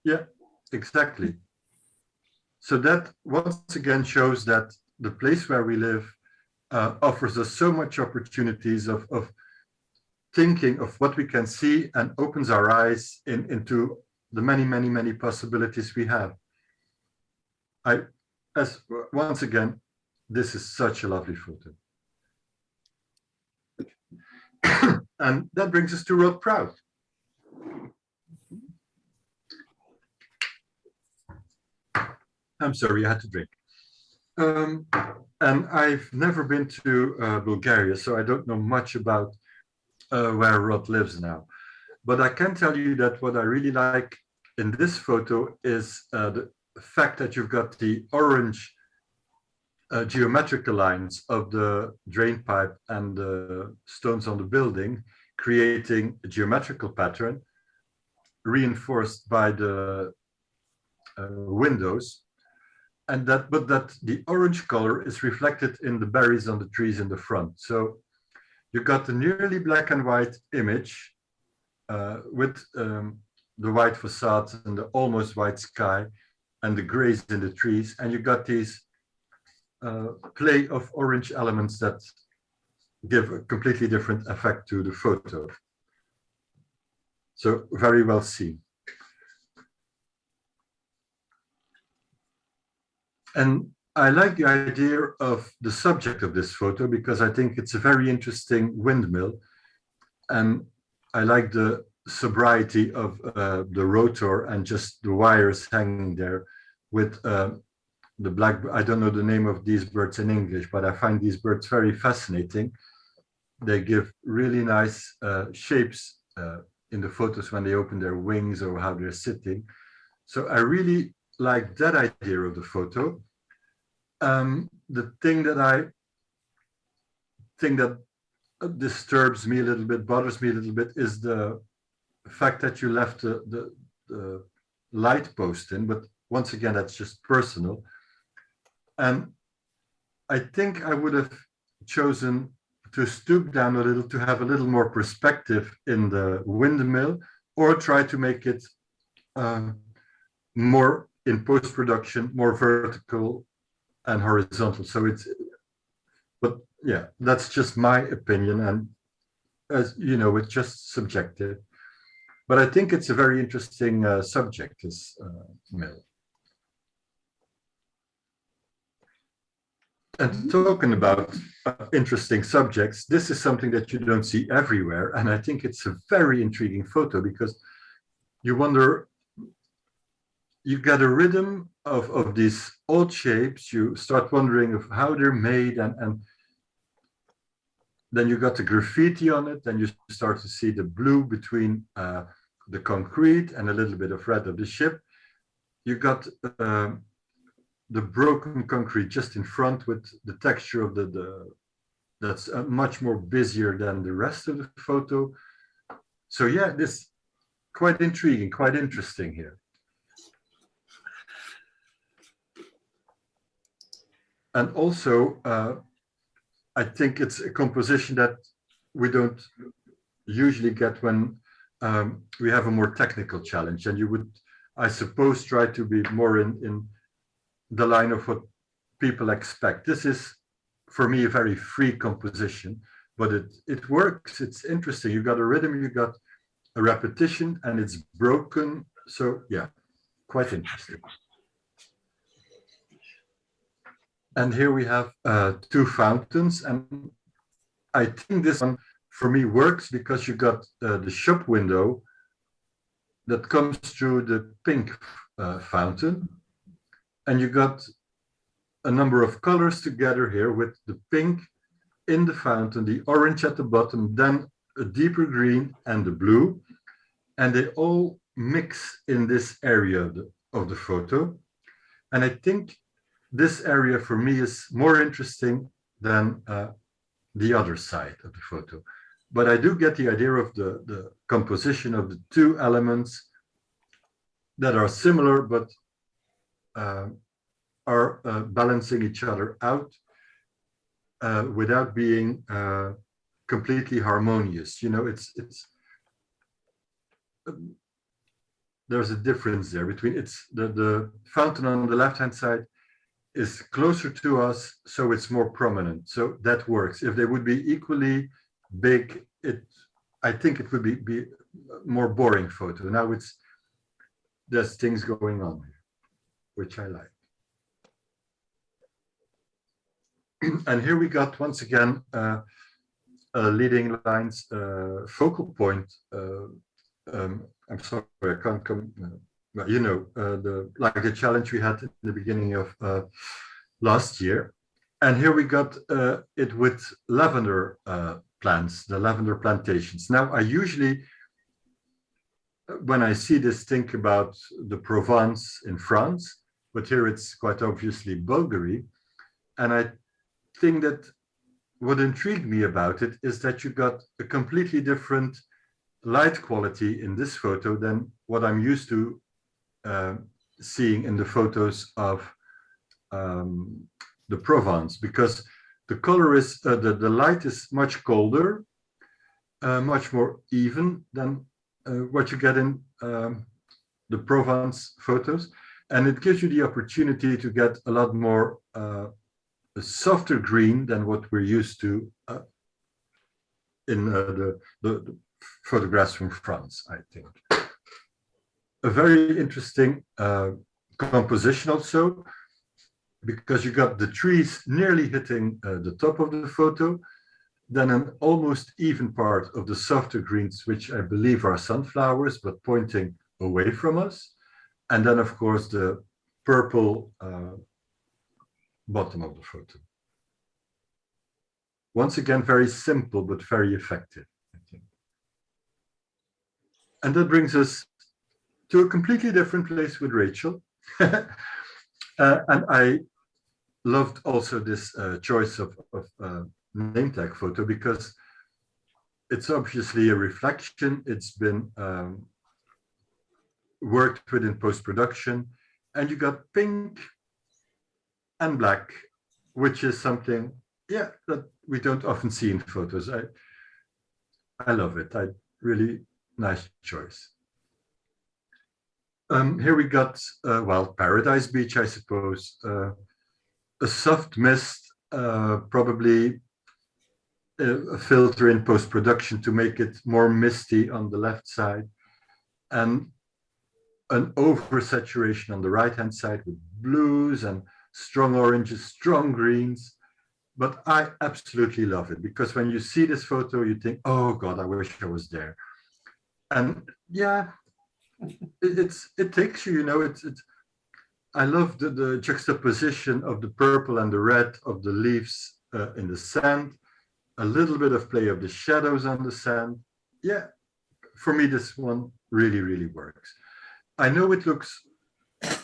Yeah, exactly. So that once again shows that the place where we live offers us so much opportunities of thinking of what we can see and opens our eyes into the many possibilities we have. Once again, this is such a lovely photo. And that brings us to Rod Proud. I'm sorry, I had to drink. And I've never been to Bulgaria, so I don't know much about where Rod lives now. But I can tell you that what I really like in this photo is the fact that you've got the orange geometrical lines of the drain pipe and the stones on the building, creating a geometrical pattern reinforced by the windows. And that the orange color is reflected in the berries on the trees in the front. So you got the nearly black and white image with the white facade and the almost white sky and the grays in the trees. And you got these play of orange elements that give a completely different effect to the photo. So very well seen. And I like the idea of the subject of this photo because I think it's a very interesting windmill. And I like the sobriety of the rotor and just the wires hanging there with the black, I don't know the name of these birds in English, but I find these birds very fascinating. They give really nice shapes in the photos when they open their wings or how they're sitting. So I really like that idea of the photo. The thing that disturbs me a little bit, bothers me a little bit, is the fact that you left the light post in, but once again, that's just personal. And I think I would have chosen to stoop down a little to have a little more perspective in the windmill, or try to make it more in post-production, more vertical and horizontal. So but yeah, that's just my opinion. And as you know, it's just subjective. But I think it's a very interesting subject, this mill. And talking about interesting subjects, this is something that you don't see everywhere. And I think it's a very intriguing photo because you wonder, you get a rhythm of these odd shapes. You start wondering of how they're made, and then you got the graffiti on it. Then you start to see the blue between the concrete and a little bit of red of the ship. You got the broken concrete just in front with the texture of that's much more busier than the rest of the photo. So yeah, this quite intriguing, quite interesting here. And also, I think it's a composition that we don't usually get when we have a more technical challenge. And you would, I suppose, try to be more in the line of what people expect. This is, for me, a very free composition, but it works. It's interesting. You got a rhythm, you got a repetition, and it's broken. So yeah, quite interesting. And here we have two fountains, and I think this one for me works because you got the shop window that comes through the pink fountain, and you got a number of colors together here with the pink in the fountain, the orange at the bottom, then a deeper green and the blue, and they all mix in this area of the photo. And I think this area for me is more interesting than the other side of the photo. But I do get the idea of the composition of the two elements that are similar, but are balancing each other out without being completely harmonious. You know, there's a difference there between the fountain on the left hand side is closer to us, so it's more prominent. So that works. If they would be equally big, I think it would be a more boring photo. Now there's things going on here, which I like. And here we got once again leading lines, focal point. I'm sorry, I can't come. Well, you know, the challenge we had in the beginning of last year. And here we got it with lavender plants, the lavender plantations. Now, I usually, when I see this, think about the Provence in France, but here it's quite obviously Bulgari. And I think that what intrigued me about it is that you got a completely different light quality in this photo than what I'm used to seeing in the photos of the Provence, because the color is, the light is much colder, much more even than what you get in the Provence photos. And it gives you the opportunity to get a lot more a softer green than what we're used to in the photographs from France, I think. A very interesting composition also, because you got the trees nearly hitting the top of the photo, then an almost even part of the softer greens, which I believe are sunflowers, but pointing away from us. And then, of course, the purple bottom of the photo. Once again, very simple, but very effective, I think. And that brings us to a completely different place with Rachel. And I loved also this choice of name tag photo, because it's obviously a reflection. It's been worked with in post-production, and you got pink and black, which is something, yeah, that we don't often see in photos. I love it. Really nice choice. Here we got, well, Paradise Beach, I suppose. A soft mist, probably a filter in post-production to make it more misty on the left side, and an oversaturation on the right-hand side with blues and strong oranges, strong greens. But I absolutely love it, because when you see this photo, you think, oh God, I wish I was there. And yeah, it takes you, you know, I love the juxtaposition of the purple and the red of the leaves in the sand, a little bit of play of the shadows on the sand. Yeah, for me, this one really, really works. I know it looks,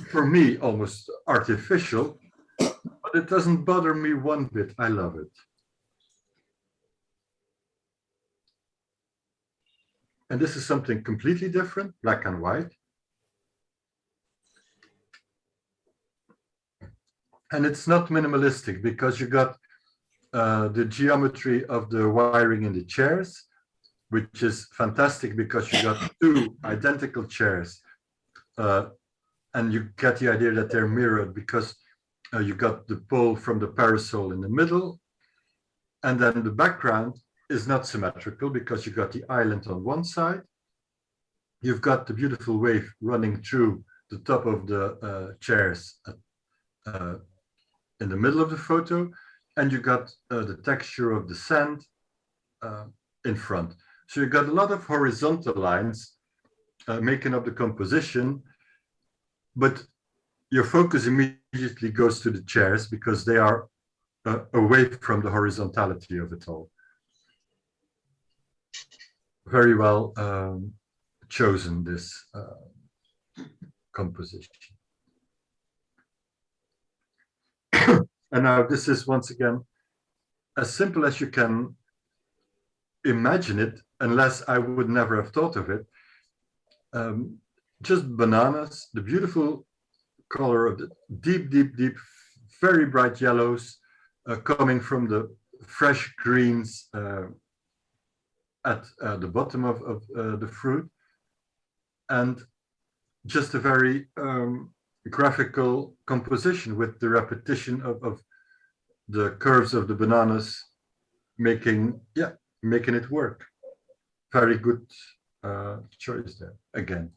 for me, almost artificial, but it doesn't bother me one bit. I love it. And this is something completely different, black and white. And it's not minimalistic, because you got the geometry of the wiring in the chairs, which is fantastic, because you got two identical chairs. And you get the idea that they're mirrored, because you got the pole from the parasol in the middle. And then the background is not symmetrical, because you got the island on one side. You've got the beautiful wave running through the top of the chairs in the middle of the photo, and you got the texture of the sand in front. So you got a lot of horizontal lines making up the composition, but your focus immediately goes to the chairs, because they are away from the horizontality of it all. Very well chosen, this composition. And now this is, once again, as simple as you can imagine it, unless I would never have thought of it. Just bananas, the beautiful color of the deep, deep, deep, very bright yellows coming from the fresh greens at the bottom of the fruit. And just a very graphical composition with the repetition of the curves of the bananas making it work. Very good choice there again.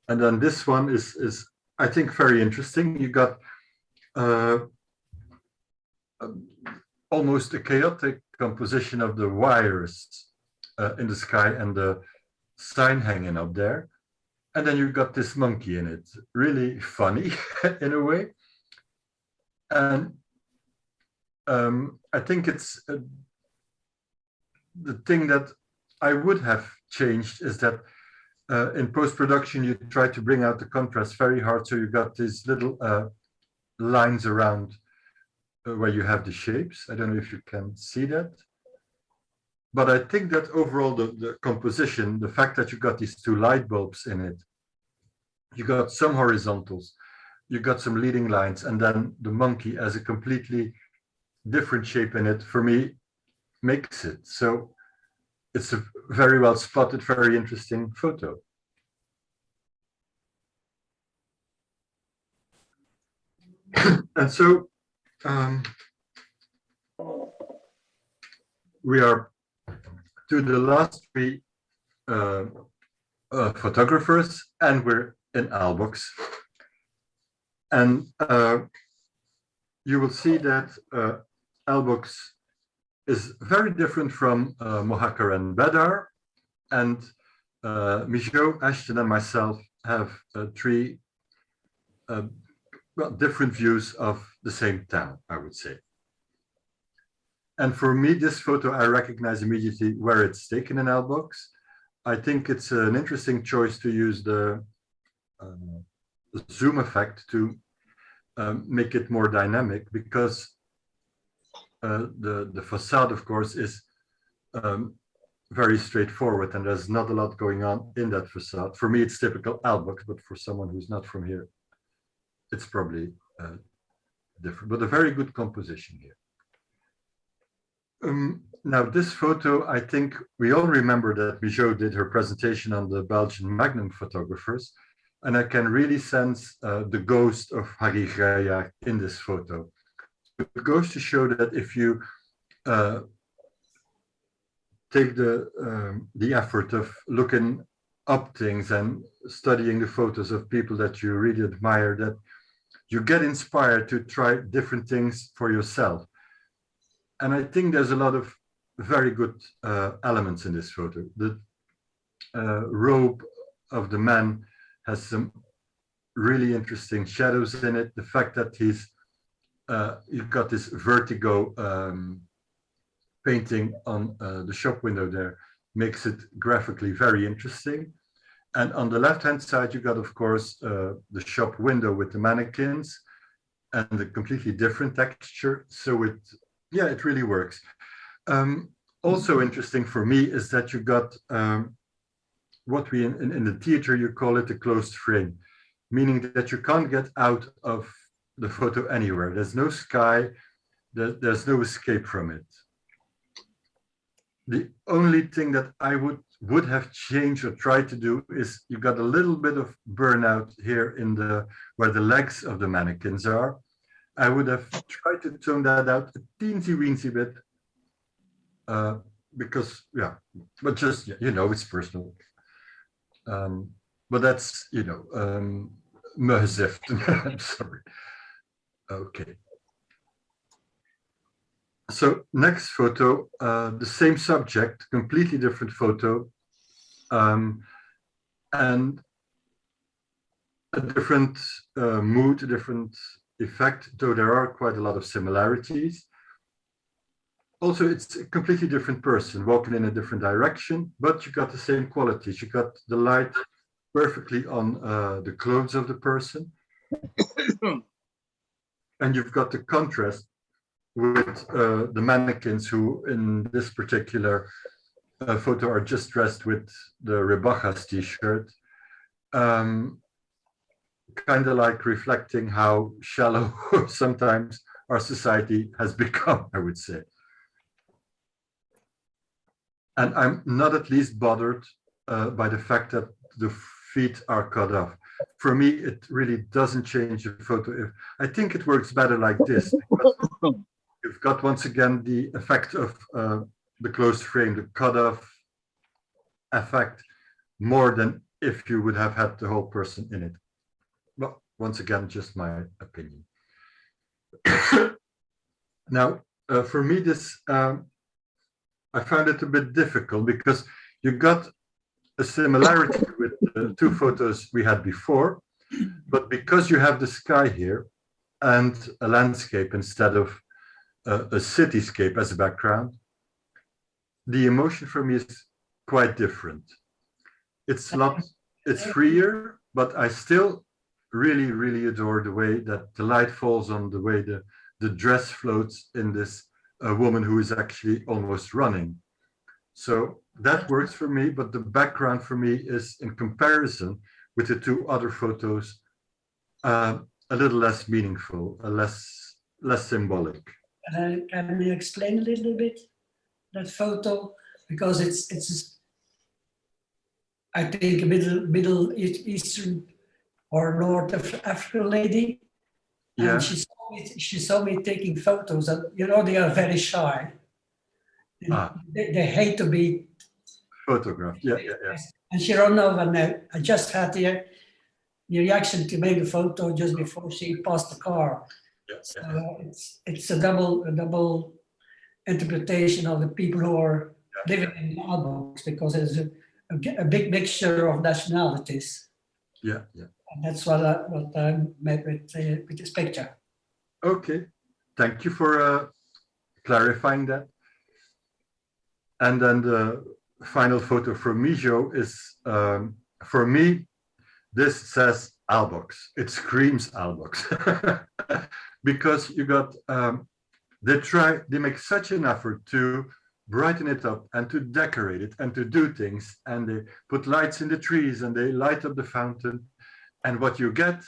And then this one is I think very interesting. You got almost a chaotic composition of the wires in the sky and the sign hanging up there. And then you've got this monkey in it, really funny in a way. And I think it's the thing that I would have changed is that in post-production, you try to bring out the contrast very hard. So you got these little lines around where you have the shapes. I don't know if you can see that. But I think that overall, the composition, the fact that you got these two light bulbs in it, you got some horizontals, you got some leading lines, and then the monkey as a completely different shape in it, for me, makes it. So it's a very well spotted, very interesting photo. And so we are to the last three photographers, and we're in Aalborg. And you will see that Aalborg is very different from Mohacar and Bedar. And Michaud, Ashton, and myself have three different views of the same town, I would say. And for me, this photo, I recognize immediately where it's taken in Aalborg. I think it's an interesting choice to use the zoom effect to make it more dynamic, because the facade, of course, is very straightforward, and there's not a lot going on in that facade. For me, it's typical Aalborg, but for someone who's not from here, it's probably different, but a very good composition here. Now, this photo, I think we all remember that Michaud did her presentation on the Belgian Magnum photographers, and I can really sense the ghost of Harry Gaillard in this photo. It goes to show that if you take the effort of looking up things and studying the photos of people that you really admire, that you get inspired to try different things for yourself. And I think there's a lot of very good elements in this photo. The robe of the man has some really interesting shadows in it. The fact that you've got this vertigo painting on the shop window there makes it graphically very interesting. And on the left-hand side, you got, of course, the shop window with the mannequins and the completely different texture. So it really works. Also interesting for me is that you got what we in the theater, you call it a closed frame, meaning that you can't get out of the photo anywhere. There's no sky, there's no escape from it. The only thing that I would have changed or tried to do is you got a little bit of burnout here in where the legs of the mannequins are. I would have tried to tone that out a teensy weensy bit, because but just it's personal. But that's me gezegd. I'm sorry. Okay. So next photo, the same subject, completely different photo, and a different mood, a different effect, though there are quite a lot of similarities. Also, it's a completely different person walking in a different direction, but you got the same qualities. You got the light perfectly on the clothes of the person, and you've got the contrast with the mannequins who in this particular photo are just dressed with the Rebajas t-shirt, kind of like reflecting how shallow sometimes our society has become, I would say. And I'm not at least bothered by the fact that the feet are cut off. For me, it really doesn't change the photo. I think it works better like this, because you've got once again the effect of the closed frame, the cut off effect, more than if you would have had the whole person in it. Well, once again, just my opinion. Now, for me, this I found it a bit difficult because you got a similarity with the two photos we had before, but because you have the sky here and a landscape instead of a cityscape as a background, the emotion for me is quite different. It's freer, but I still really, really adore the way that the light falls on the way the dress floats in this woman who is actually almost running. So that works for me, but the background for me is, in comparison with the two other photos, a little less meaningful, less symbolic. Can you explain a little bit that photo? Because it's I think a Middle Eastern or North African lady. Yeah. And she saw me taking photos, and you know they are very shy. They hate to be photographed. Yeah. And she ran over, and I just had the reaction to make a photo just before she passed the car. So it's a double interpretation of the people who are living in Aalborg, because there's a big mixture of nationalities. Yeah. And that's what I made with this picture. Okay, thank you for clarifying that. And then the final photo from Mijo is, for me, this says Aalborg. It screams Aalborg. Because you got, they make such an effort to brighten it up and to decorate it and to do things, and they put lights in the trees and they light up the fountain, and what you get,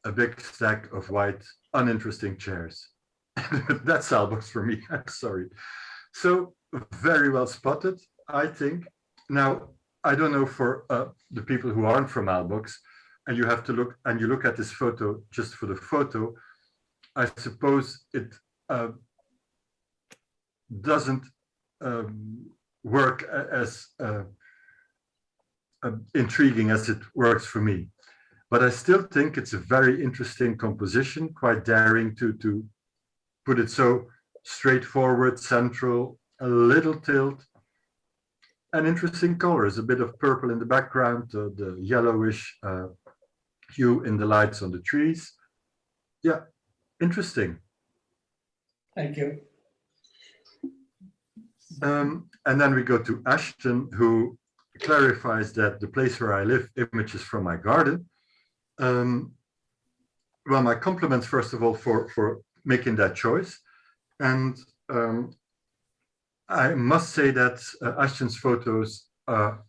a big stack of white uninteresting chairs. That's Aalborg for me. I'm sorry. So very well spotted, I think. Now, I don't know for the people who aren't from Aalborg, and you have to look, and you look at this photo just for the photo, I suppose it doesn't work as intriguing as it works for me. But I still think it's a very interesting composition, quite daring to put it so straightforward, central, a little tilt, and interesting colors, a bit of purple in the background, the yellowish hue in the lights on the trees. Yeah, interesting. Thank you. And then we go to Ashton, who clarifies that the place where I live, images from my garden. Well, my compliments, first of all, for making that choice. And I must say that Ashton's photos are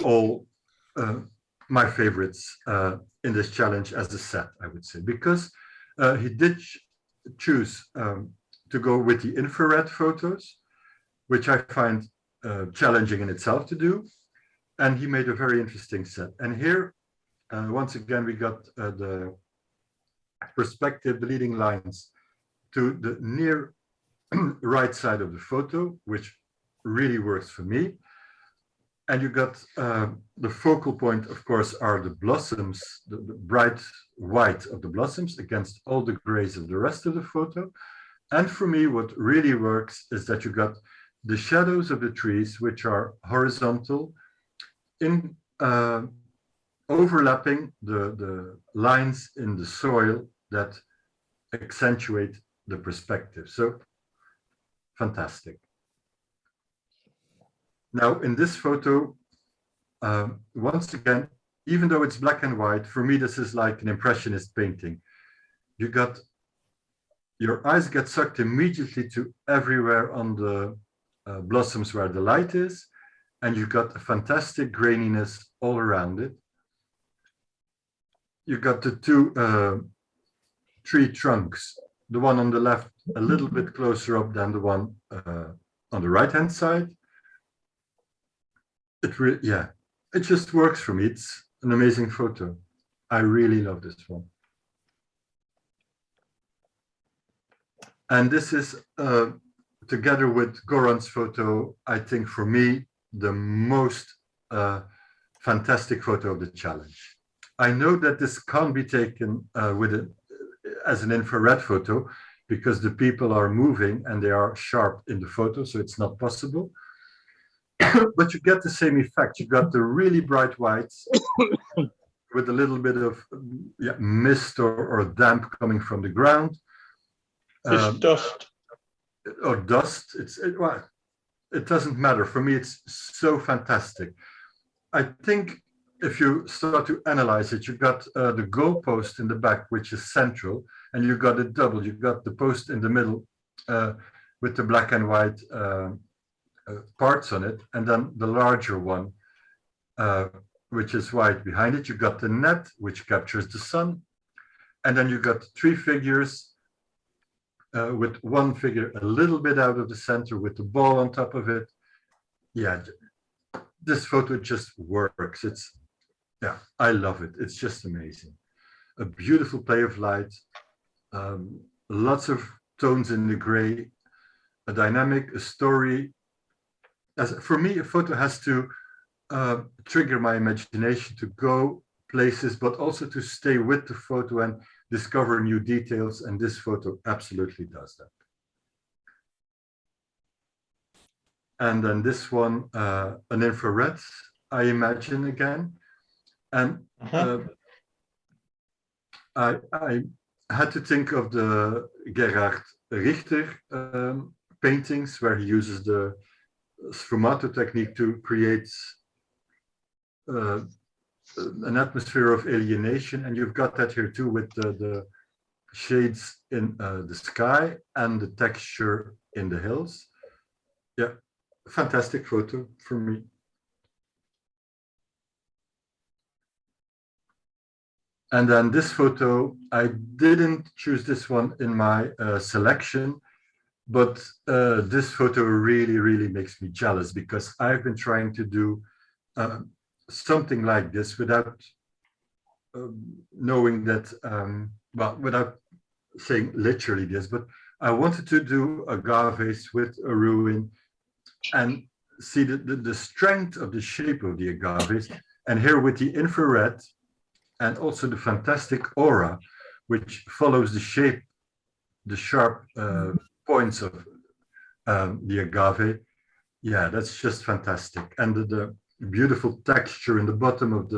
all my favorites in this challenge as a set, I would say, because he did choose to go with the infrared photos, which I find challenging in itself to do. And he made a very interesting set. And here, once again, we got the perspective, the leading lines to the near right side of the photo, which really works for me. And you got the focal point, of course, are the blossoms, the bright white of the blossoms against all the grays of the rest of the photo. And for me, what really works is that you got the shadows of the trees, which are horizontal, in overlapping the lines in the soil that accentuate the perspective. So fantastic. Now in this photo, once again, even though it's black and white, for me this is like an impressionist painting. You got, your eyes get sucked immediately to everywhere on the blossoms where the light is, and you got a fantastic graininess all around it. You got the two tree trunks, the one on the left a little bit closer up than the one on the right hand side. it really, yeah, it just works for me. It's an amazing photo. I really love this one. And this is, together with Goran's photo, I think for me, the most fantastic photo of the challenge. I know that this can't be taken as an infrared photo because the people are moving and they are sharp in the photo, so it's not possible. But you get the same effect. You got the really bright whites with a little bit of mist or damp coming from the ground. It's dust. Or dust. Well, it doesn't matter. For me, it's so fantastic. I think if you start to analyze it, you've got the goalpost in the back, which is central, and you've got it double. You've got the post in the middle with the black and white parts on it, and then the larger one, which is white behind it. You've got the net, which captures the sun, and then you've got three figures with one figure a little bit out of the center with the ball on top of it. Yeah, this photo just works. Yeah, I love it. It's just amazing. A beautiful play of light, lots of tones in the gray, a dynamic, a story. For me, a photo has to trigger my imagination to go places, but also to stay with the photo and discover new details. And this photo absolutely does that. And then this one, an infrared, I imagine again. And I had to think of the Gerhard Richter paintings where he uses the sfumato technique to create an atmosphere of alienation. And you've got that here too with the shades in the sky and the texture in the hills. Yeah, fantastic photo for me. And then this photo, I didn't choose this one in my selection, but this photo really, really makes me jealous because I've been trying to do something like this without knowing that, well, without saying literally this, but I wanted to do agaves with a ruin and see the strength of the shape of the agaves. And here with the infrared, and also the fantastic aura, which follows the shape, the sharp points of the agave. Yeah, that's just fantastic. And the beautiful texture in the bottom of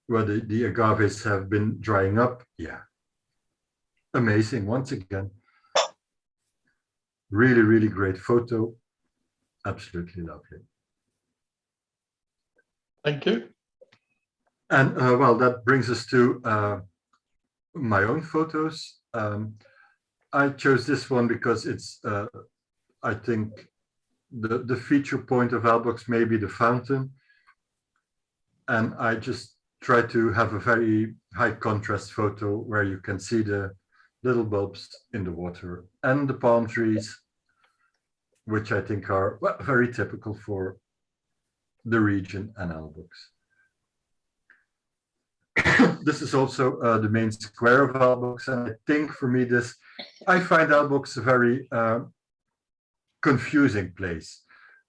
where the agaves have been drying up. Yeah, amazing once again. Really, really great photo. Absolutely lovely. Thank you. And well, that brings us to my own photos. I chose this one because it's, I think, the feature point of Aalborg may be the fountain. And I just try to have a very high contrast photo where you can see the little bulbs in the water and the palm trees, which I think are very typical for the region and Aalborg. This is also the main square of Aalborg, and I think for me I find Aalborg a very confusing place.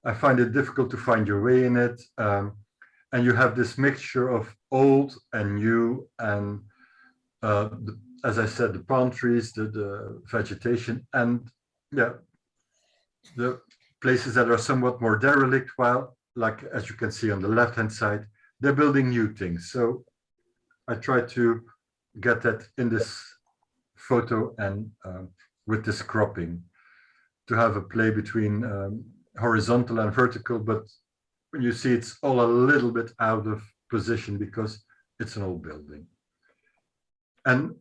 I find it difficult to find your way in it, and you have this mixture of old and new, and as I said, the palm trees, the vegetation, and yeah, the places that are somewhat more derelict, while, like as you can see on the left-hand side, they're building new things. So I try to get that in this photo and with this cropping to have a play between horizontal and vertical, but when you see it's all a little bit out of position because it's an old building. And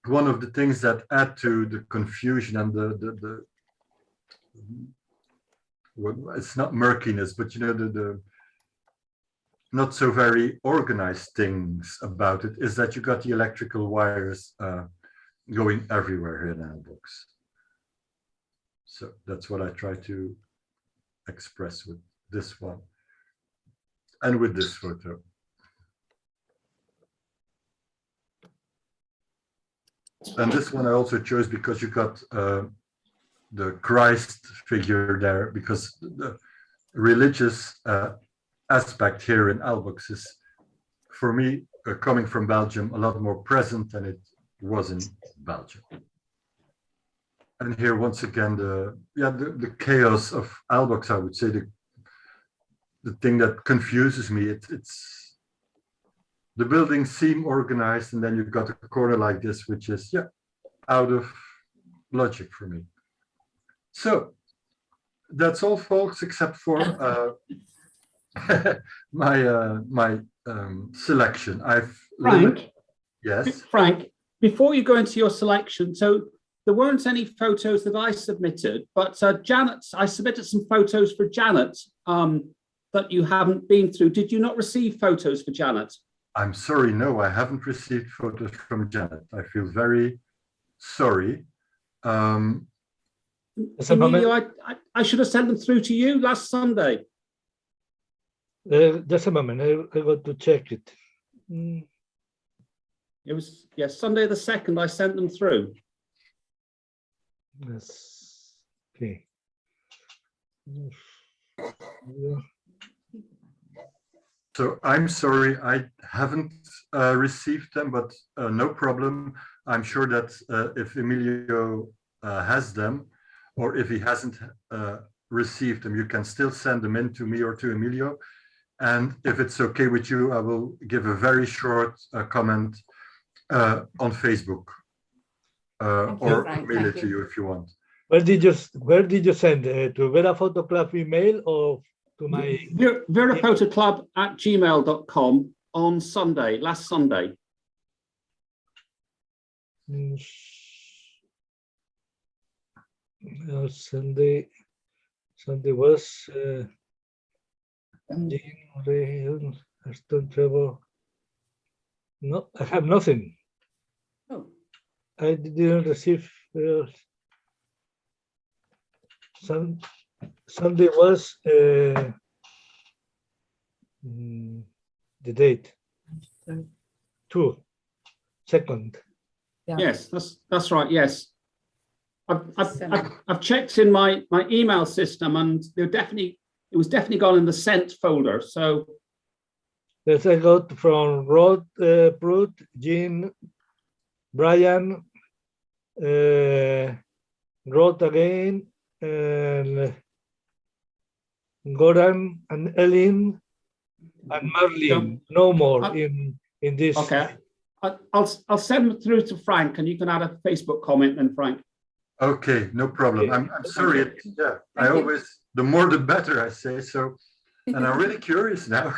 one of the things that add to the confusion and it's not murkiness, but you know, the not so very organized things about it is that you got the electrical wires going everywhere here in Aalborg. So that's what I try to express with this one and with this photo. And this one I also chose because you got the Christ figure there, because the religious aspect here in Aalborg is, for me, coming from Belgium, a lot more present than it was in Belgium. And here once again, the chaos of Aalborg, I would say, the thing that confuses me, it's the buildings seem organized, and then you've got a corner like this, which is out of logic for me. So that's all, folks, except for my selection. Frank. Yes. Frank, before you go into your selection, so there weren't any photos that I submitted, but Janet, I submitted some photos for Janet that you haven't been through. Did you not receive photos for Janet? I'm sorry, no, I haven't received photos from Janet. I feel very sorry. Emilio, I should have sent them through to you last Sunday. Just a moment, I got to check it. It was, Sunday the 2nd, I sent them through. Yes. Okay. So I'm sorry, I haven't received them, but no problem. I'm sure that if Emilio has them, or if he hasn't received them, you can still send them in to me or to Emilio. And if it's okay with you, I will give a very short comment on Facebook or mail it to you if you want. Where did you send it? To Vera Photo Club email or to my VeraPhotoClub@gmail.com on Sunday, last Sunday. Sunday was Aston Trevor. No, I have nothing. Oh. I didn't receive. Sunday was the date. 2nd. Yeah. Yes, that's right. Yes, I've checked in my email system, and it was definitely gone in the sent folder. So yes, I got from Rod, Brut, Jean, Brian, Rod again, and Goran and Ellen and Marlene. No more in this. Okay, I'll send them through to Frank, and you can add a Facebook comment then, Frank. Okay, no problem. I'm sorry. I always, the more the better, I say so. And I'm really curious now.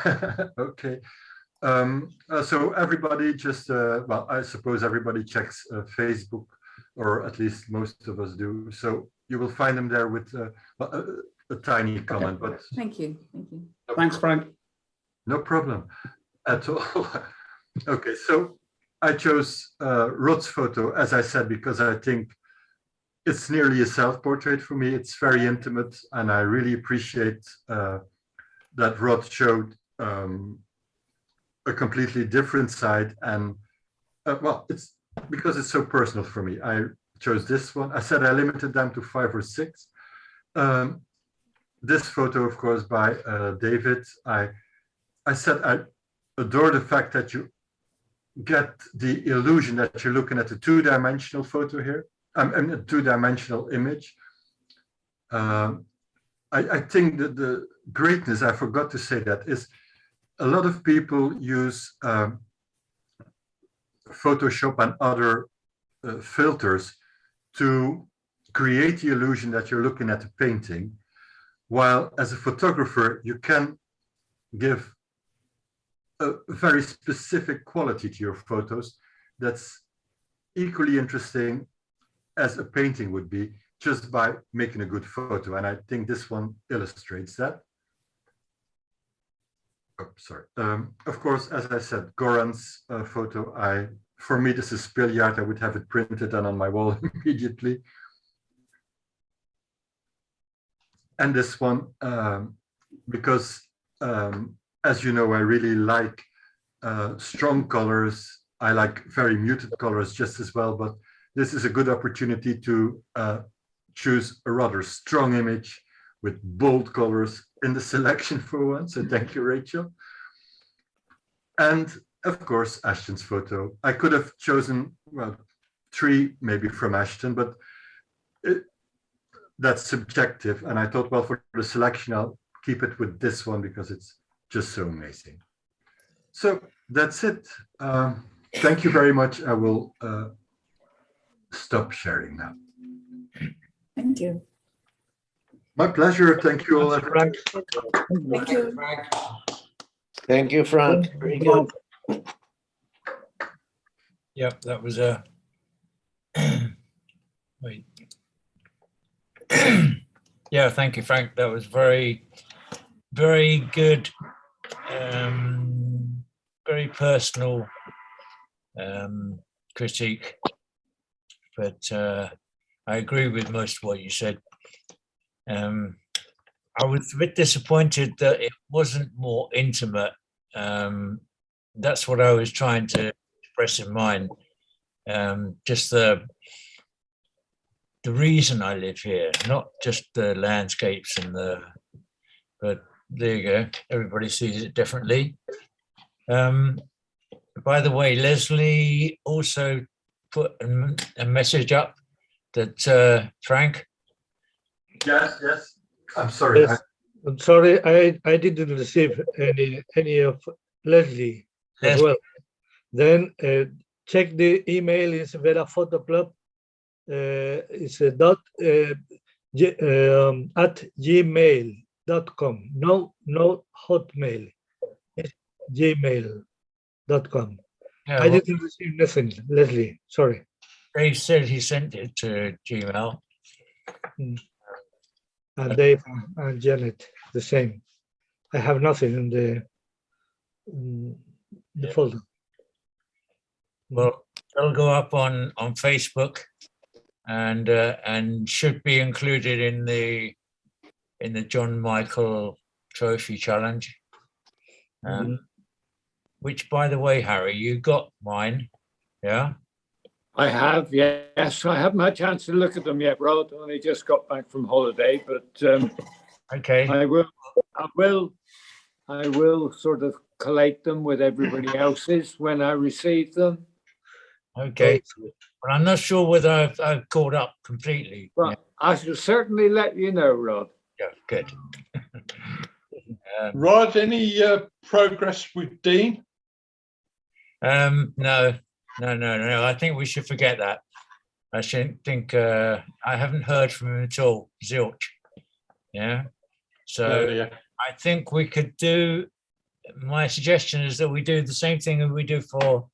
Okay. So everybody just, well, I suppose everybody checks Facebook, or at least most of us do. So you will find them there with a tiny comment. But Thank you. Thank you. Thanks, Frank. No problem at all. Okay, so I chose Rod's photo, as I said, because I think it's nearly a self-portrait for me. It's very intimate, and I really appreciate that Rod showed a completely different side. And well, it's because it's so personal for me. I chose this one. I said I limited them to 5 or 6. This photo, of course, by David. I said I adore the fact that you get the illusion that you're looking at a 2-dimensional photo here. I mean, a 2-dimensional image. I think that the greatness, I forgot to say that, is a lot of people use Photoshop and other filters to create the illusion that you're looking at a painting, while as a photographer, you can give a very specific quality to your photos that's equally interesting as a painting would be, just by making a good photo. And I think this one illustrates that. Oh, sorry. Of course, as I said, Goran's photo, for me, this is Spiljart. I would have it printed and on my wall immediately. And this one, because as you know, I really like strong colors. I like very muted colors just as well, but this is a good opportunity to choose a rather strong image with bold colors in the selection for one. So thank you, Rachel. And of course, Ashton's photo. I could have chosen, well, 3 maybe from Ashton, but that's subjective. And I thought, well, for the selection, I'll keep it with this one because it's just so amazing. So that's it. Thank you very much. I will stop sharing now. Thank you. My pleasure. Thank you all. Frank. Thank you. Thank you, Frank. Very good. Yep, that was a wait. Yeah, thank you, Frank. That was very, very good, very personal critique. But I agree with most of what you said. I was a bit disappointed that it wasn't more intimate. That's what I was trying to express in mine. Just the reason I live here, not just the landscapes and but there you go. Everybody sees it differently. By the way, Leslie also put a message up that Frank. Yes, yes. I'm sorry. Yes. I'm sorry, I didn't receive any of Leslie as well. Then check the email. It's Vera Photo Club. It's a at gmail.com. No Hotmail. It's gmail.com. Yeah, I didn't receive nothing, Leslie. Sorry. Dave said he sent it to Gmail. And Dave and Janet, the same. I have nothing in the folder. Well, it'll go up on Facebook and should be included in the John Michael Trophy Challenge. Which, by the way, Harry, you got mine, yeah? I have, yes. I haven't had a chance to look at them yet, Rod. I only just got back from holiday, but okay. I will sort of collate them with everybody else's when I receive them. Okay. Well, I'm not sure whether I've caught up completely. Well, I shall certainly let you know, Rod. Yeah, good. Rod, any progress with Dean? No. I think we should forget that. I shouldn't think. I haven't heard from him at all. Zilch. Yeah. So I think we could do. My suggestion is that we do the same thing that we do for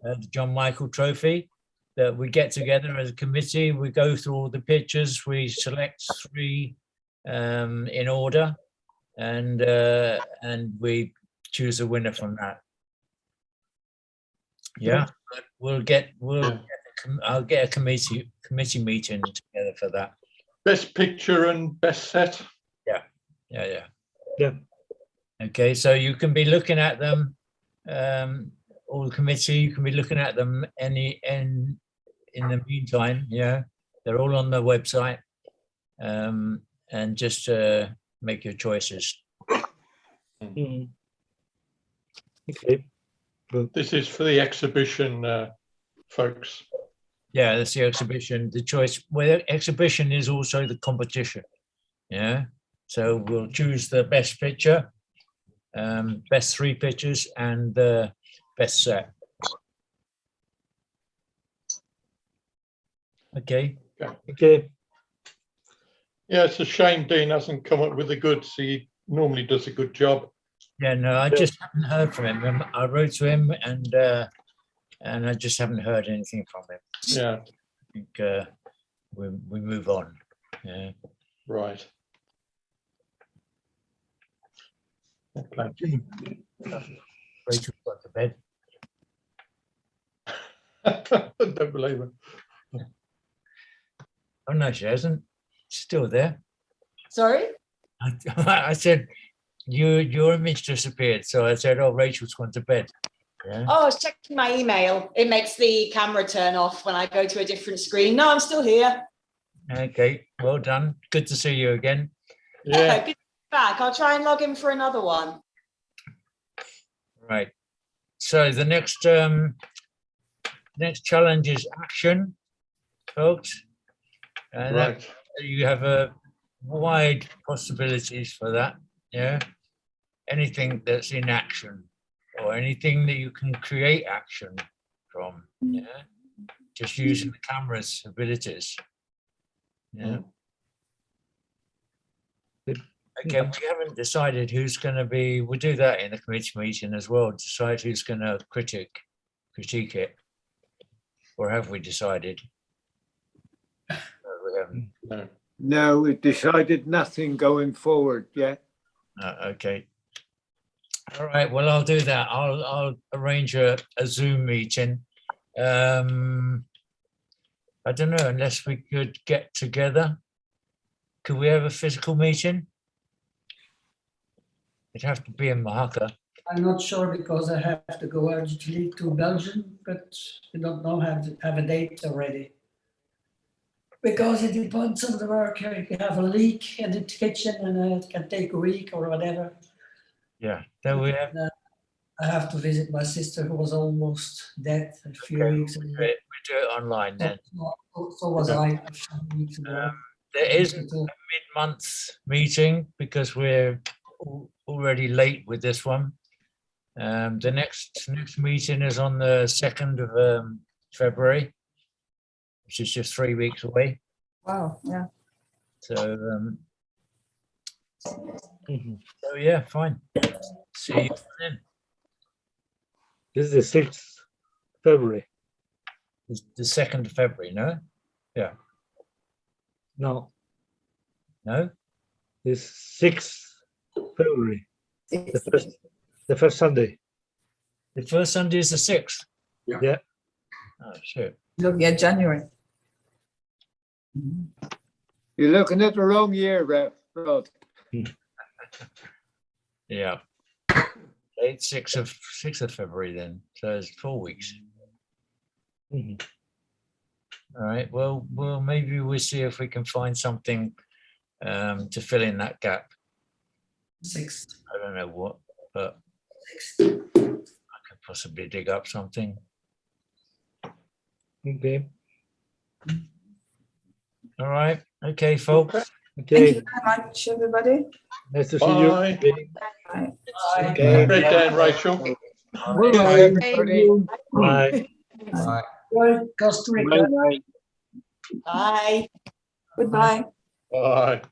the John Michael Trophy. That we get together as a committee. We go through all the pictures. We select 3 in order, and we choose a winner from that. Yeah, I'll get a committee meeting together for that. Best picture and best set. Yeah. Okay, so you can be looking at them, all the committee. You can be looking at them in the meantime. Yeah, they're all on the website, and just make your choices. Okay. This is for the exhibition, folks. Yeah, that's the exhibition. The choice. Well, the exhibition is also the competition. Yeah. So we'll choose the best picture, best 3 pictures, and the best set. Okay. Okay. Yeah, it's a shame Dean hasn't come up with the goods. He normally does a good job. Yeah, no, I just haven't heard from him. I wrote to him, and I just haven't heard anything from him. Yeah. I think we move on. Yeah. Right. Okay. Rachel's got to bed. Don't believe it. Oh no, she hasn't. She's still there. Sorry? I said your image disappeared. So I said, oh, Rachel's gone to bed. Yeah. Oh, I was checking my email. It makes the camera turn off when I go to a different screen. No, I'm still here. Okay, well done. Good to see you again. Yeah. Good to be back. I'll try and log in for another one. Right. So the next challenge is action, folks. And Right. you have a wide possibilities for that. Yeah. Anything that's in action or anything that you can create action from. Yeah. Just using the camera's abilities. Yeah. Okay, we haven't decided who's going to be. We'll do that in the committee meeting as well. Decide who's going to critique it, or have we decided? No, we haven't. No. No, we decided nothing going forward yet. Okay. All right. Well, I'll do that. I'll arrange a Zoom meeting. I don't know, unless we could get together. Could we have a physical meeting? It'd have to be in Mahaka. I'm not sure because I have to go urgently to Belgium, but we don't know have a date already. Because it depends on the work. If you have a leak in the kitchen and it can take a week or whatever. Yeah. Then we have. I have to visit my sister who was almost dead a few weeks ago. We do it online then. So was I a few weeks ago. There isn't a mid-month meeting because we're already late with this one. The next meeting is on the 2nd of February, which is just 3 weeks away. Wow, yeah. So, so yeah, fine. See you then. This is the 6th February. It's the 2nd of February, no? Yeah. No, No? it's 6th February. The first Sunday. The first Sunday is the 6th. Yeah. Oh, shit. Looking at January. You're looking at the wrong year, Rod. Yeah. 6th of February then. So it's 4 weeks. Mhm. All right. Well, maybe we'll see if we can find something to fill in that gap. 6th. I don't know what, but I could possibly dig up something. Okay. All right. Okay, folks. Thank Okay. you very much, everybody. Nice to see you. Bye. Bye. Okay. Great day, Rachel. Bye, everybody. Bye. Right. Well, Costa Rica. Bye. Bye. Goodbye. Bye.